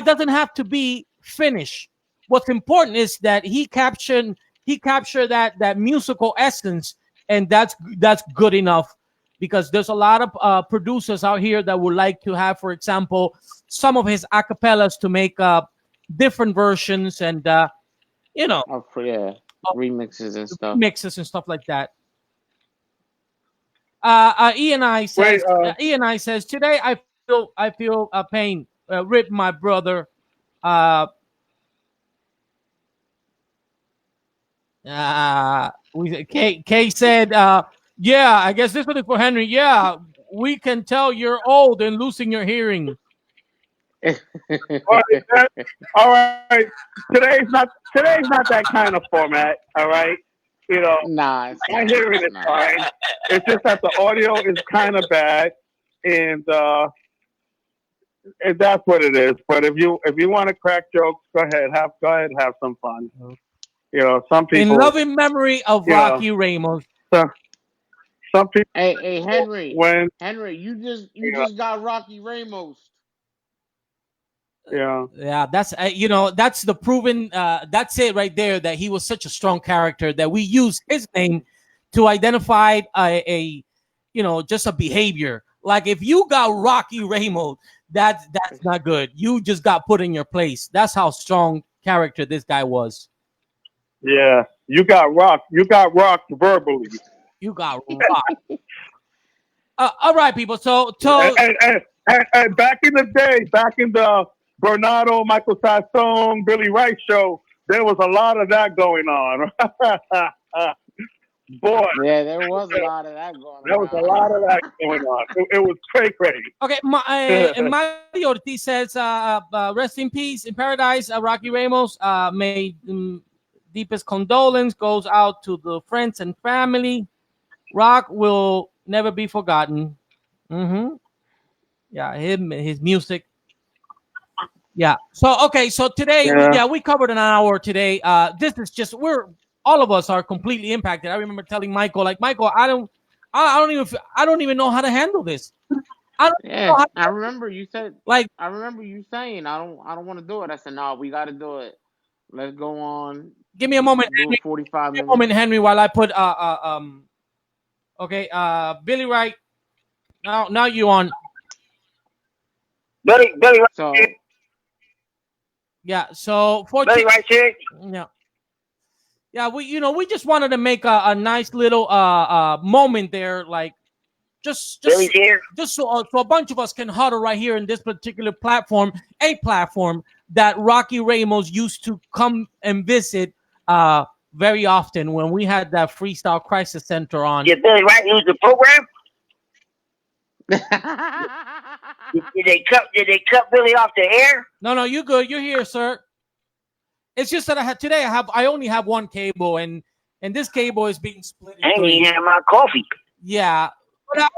doesn't have to be finished. What's important is that he captured that musical essence, and that's good enough, because there's a lot of producers out here that would like to have, for example, some of his acapellas to make different versions, and remixes and stuff. Mixes and stuff like that. ENI says today I feel a pain. Rip my brother. Kay said, yeah, I guess this one is for Henry. Yeah, we can tell you're old and losing your hearing. All right. Today's not that kind of format. All right. Nah, my hearing is fine. It's just that the audio is kind of bad, and that's what it is. But if you want to crack jokes, go ahead, have some fun. Some people, in loving memory of Rocky Ramos. Some people. Hey, Henry. Henry, you just got Rocky Ramos. Yeah. That's that's the proven. That's it right there. That he was such a strong character that we use his name to identify a just a behavior. Like if you got Rocky Ramos, that's not good. You just got put in your place. That's how strong character this guy was. Yeah, you got rocked. You got rocked verbally. You got rocked. All right, people. So and back in the day, back in the Bernardo, Michael Sasson, Billy Wright show, there was a lot of that going on. Boy. Yeah, there was a lot of that going on. There was a lot of that going on. It was crazy. Okay, Mario Ortiz says, rest in peace, in paradise, Rocky Ramos. May deepest condolence goes out to the friends and family. Rock will never be forgotten. Mm-hmm. Yeah, his music. Yeah. So today, we covered an hour today. This is just all of us are completely impacted. I remember telling Michael, I don't even know how to handle this. I remember you said, I remember you saying, I don't want to do it. I said, no, we got to do it. Let's go on. Give me a moment, Henry. 45 minutes. Give me a moment, Henry, while I put Billy Wright. Now you on. Billy Yeah. So for Billy Wright here. Yeah. Yeah, we just wanted to make a nice little moment there, like just Billy's here. just so a bunch of us can huddle right here in this particular platform, a platform that Rocky Ramos used to come and visit very often when we had that Freestyle Crisis Center on. Did Billy Wright use the program? Did they cut Billy off the air? No, you good. You're here, sir. It's just that I only have one cable, and this cable is being split. I ain't even had my coffee. Yeah. But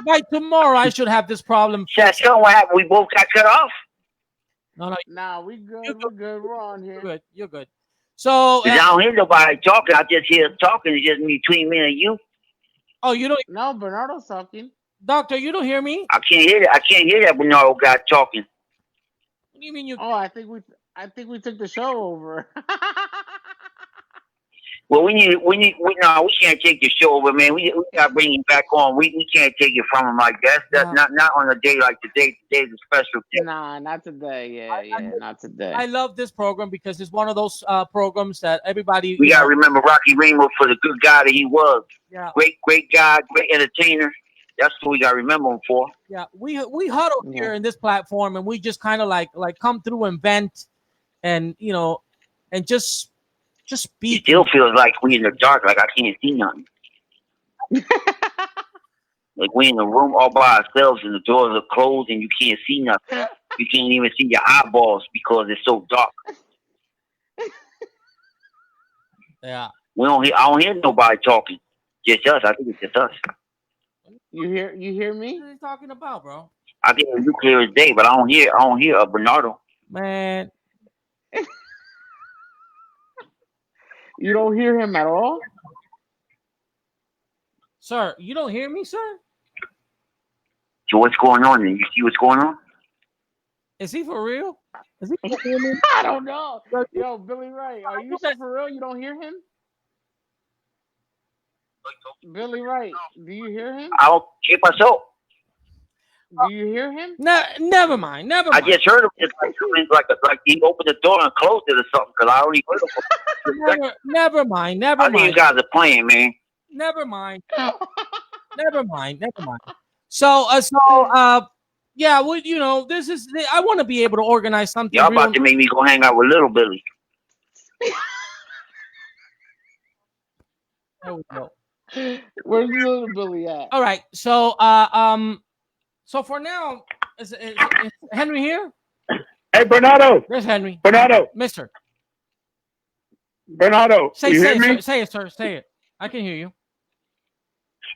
by tomorrow, I should have this problem. So what happened? We both got cut off? No. Nah, we good. We're good. We're on here. You're good. So I don't hear nobody talking. I just hear talking. It's just between me and you. Oh, you don't? No, Bernardo's talking. Doctor, you don't hear me? I can't hear that. I can't hear that Bernardo guy talking. What do you mean you? Oh, I think we took the show over. Well, we can't take the show over, man. We got to bring him back on. We can't take it from him like that. That's not on a day like today. Today's a special day. Nah, not today. Yeah, not today. I love this program because it's one of those programs that everybody. We got to remember Rocky Ramos for the good guy that he was. Yeah. Great guy, great entertainer. That's what we got to remember him for. Yeah, we huddle here in this platform, and we just kind of like come through and vent, and and just speak. It still feels like we in the dark, like I can't see nothing. Like we in the room all by ourselves, and the doors are closed, and you can't see nothing. You can't even see your eyeballs because it's so dark. Yeah. I don't hear nobody talking. Just us. I think it's just us. You hear me? What are you talking about, bro? I can hear you clear as day, but I don't hear Bernardo. Man. You don't hear him at all? Sir, you don't hear me, sir? So what's going on? You see what's going on? Is he for real? Is he for real? I don't know. Yo, Billy Wright, are you for real? You don't hear him? Billy Wright, do you hear him? I'll keep myself. Do you hear him? No, never mind. I just heard him. It's like he opened the door and closed it or something. Because I only heard him. Never mind. I think you guys are playing, man. Never mind. Never mind. So, yeah. Well, this is. I want to be able to organize something. Y'all about to make me go hang out with little Billy. There we go. Where's little Billy at? All right. So, so for now, is Henry here? Hey, Bernardo. There's Henry. Bernardo. Mister. Bernardo. Say me? Say it, sir. Say it. I can hear you.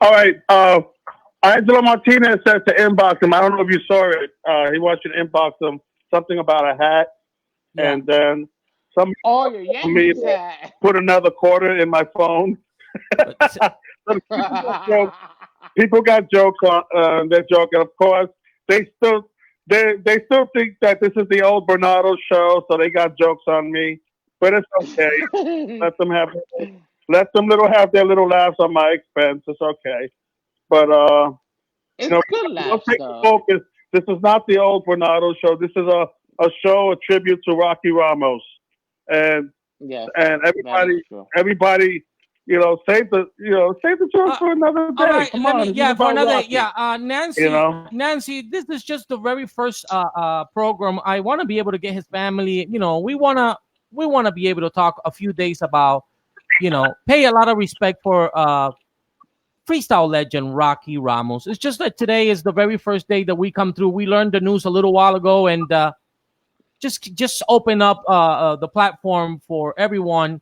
All right. Angelo Martinez said to inbox him. I don't know if you saw it. He wants you to inbox him something about a hat, and then some. Oh, your Yankees hat. Put another quarter in my phone. People got jokes on. They're joking. Of course, they still think that this is the old Bernardo show, so they got jokes on me. But it's okay. Let them have their little laughs on my expense. It's okay. But it's good laughs, take the focus. This is not the old Bernardo show. This is a show, a tribute to Rocky Ramos, and everybody. Save the joke for another day. Right, Come on, for another. Rocky. Yeah, Nancy, this is just the very first program. I want to be able to get his family. We wanna be able to talk a few days about, pay a lot of respect for freestyle legend Rocky Ramos. It's just that today is the very first day that we come through. We learned the news a little while ago, and just open up the platform for everyone,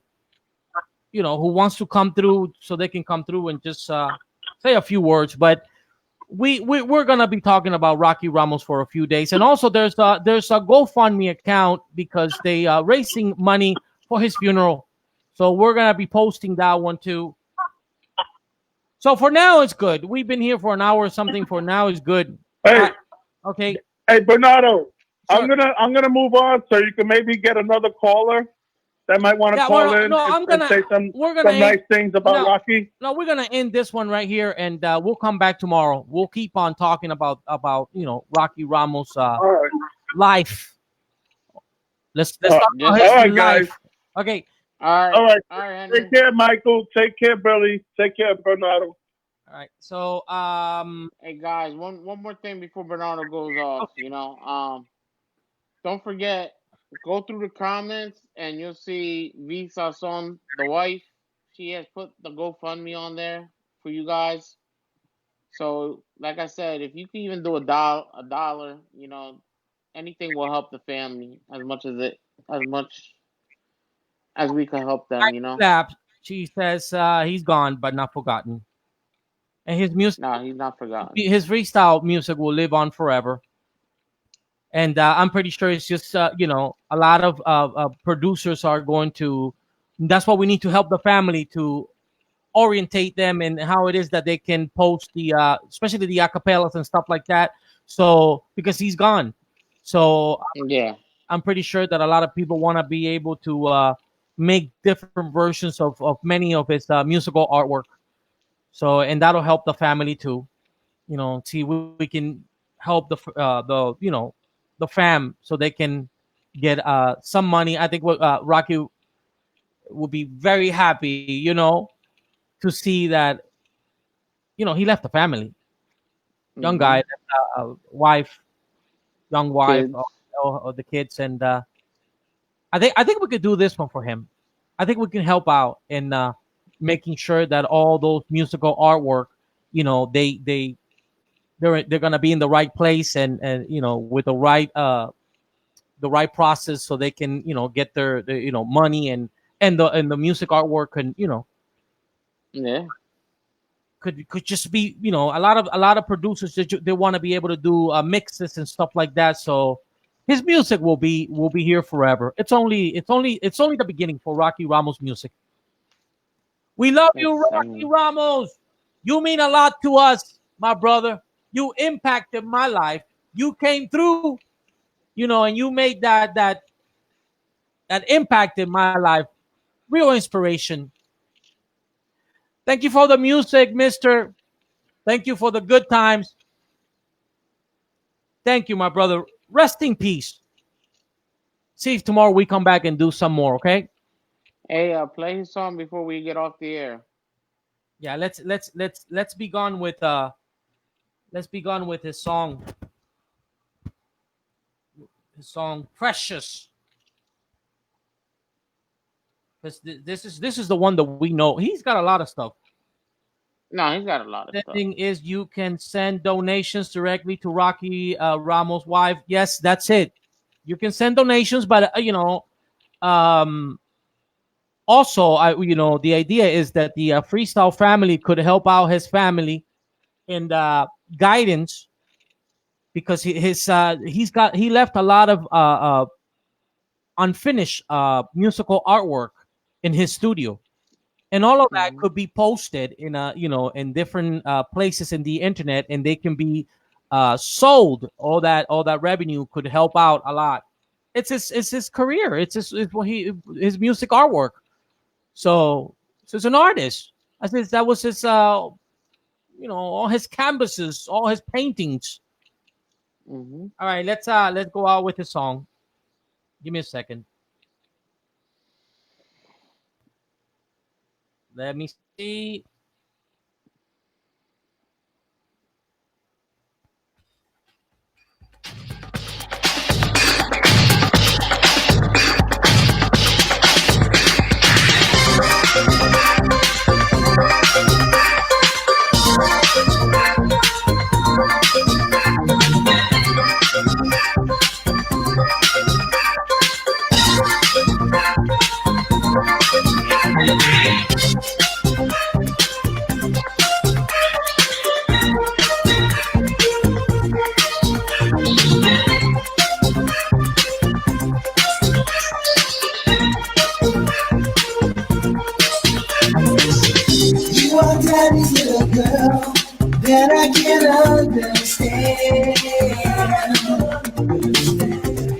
who wants to come through, so they can come through and just say a few words. But we're gonna be talking about Rocky Ramos for a few days, and also there's a GoFundMe account because they are raising money for his funeral, so we're gonna be posting that one too. So for now, it's good. We've been here for an hour or something. For now, it's good. Hey, okay. Hey, Bernardo, sure. I'm gonna move on so you can maybe get another caller that might want to call in and say some nice things about Rocky. No, we're gonna end this one right here, and we'll come back tomorrow. We'll keep on talking about Rocky Ramos' life. Let's talk about his life. Okay. All right. all right, Take Henry. care, Michael. Take care, Billy. Take care, Bernardo. All right. So Hey guys, one more thing before Bernardo goes off. okay. Don't forget, go through the comments and you'll see Visa Son, the wife. She has put the GoFundMe on there for you guys. So, like I said, if you can even do a dollar, anything will help the family as much as we can help them. Lap. She says he's gone but not forgotten, and his music, No, he's not forgotten. his freestyle music will live on forever. And I'm pretty sure it's just a lot of producers are going to. That's what we need to help the family to orientate them and how it is that they can post the especially the acapellas and stuff like that. So because he's gone, so Yeah, I'm pretty sure that a lot of people want to be able to make different versions of many of his musical artwork. So and that'll help the family too. See we can help the the fam so they can get some money. I think what Rocky would be very happy, to see that he left the family, young hmm guy, wife, young wife, kids. of the kids, and I think we could do this one for him. I think we can help out in making sure that all those musical artwork, they're gonna be in the right place and with the right process so they can get their money and the music artwork and Yeah, could just be a lot of producers they want to be able to do mixes and stuff like that. So his music will be here forever. It's only the beginning for Rocky Ramos music. We love you, it's. I Rocky mean, Ramos. You mean a lot to us, my brother. You impacted my life. You came through, and you made that impact in my life. Real inspiration. Thank you for the music, mister. Thank you for the good times. Thank you, my brother. Rest in peace. See if tomorrow we come back and do some more, okay? hey, play his song before we get off the air. Yeah, let's be gone with his song. His song Precious. This is the one that we know. He's got a lot of stuff. No, he's got a lot of The stuff. thing is, you can send donations directly to Rocky Ramos' wife. Yes, that's it. You can send donations, but um, also, the idea is that the freestyle family could help out his family in guidance because he left a lot of unfinished musical artwork in his studio, and all of that hmm could be posted in in different places in the internet, and they can be sold. All that revenue could help out a lot. It's his career. It's what his music artwork. So he's an artist. I think that was his all his canvases, all his paintings. hmm All right, let's go out with his song. Give me a second. Let me see. You are daddy's little girl that I can understand.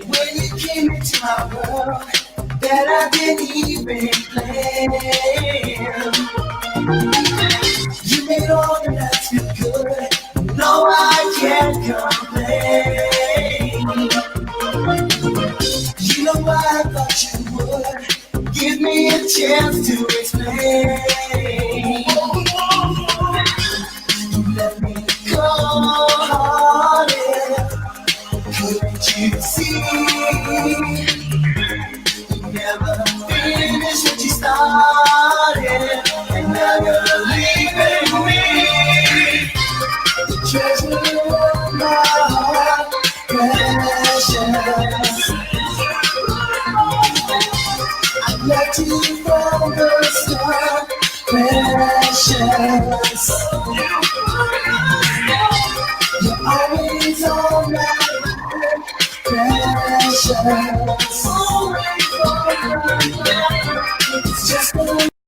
When you came into my world, that I didn't even plan. You made all the nights feel good. No, I can't complain. You know I thought you would give me a chance chance to explain. You let me go hearted. Couldn't you see? You never finished what you started, and now you're leaving me. The treasure of my heart, precious. I left you from the start, precious. You're always on my mind, precious. Always on my mind.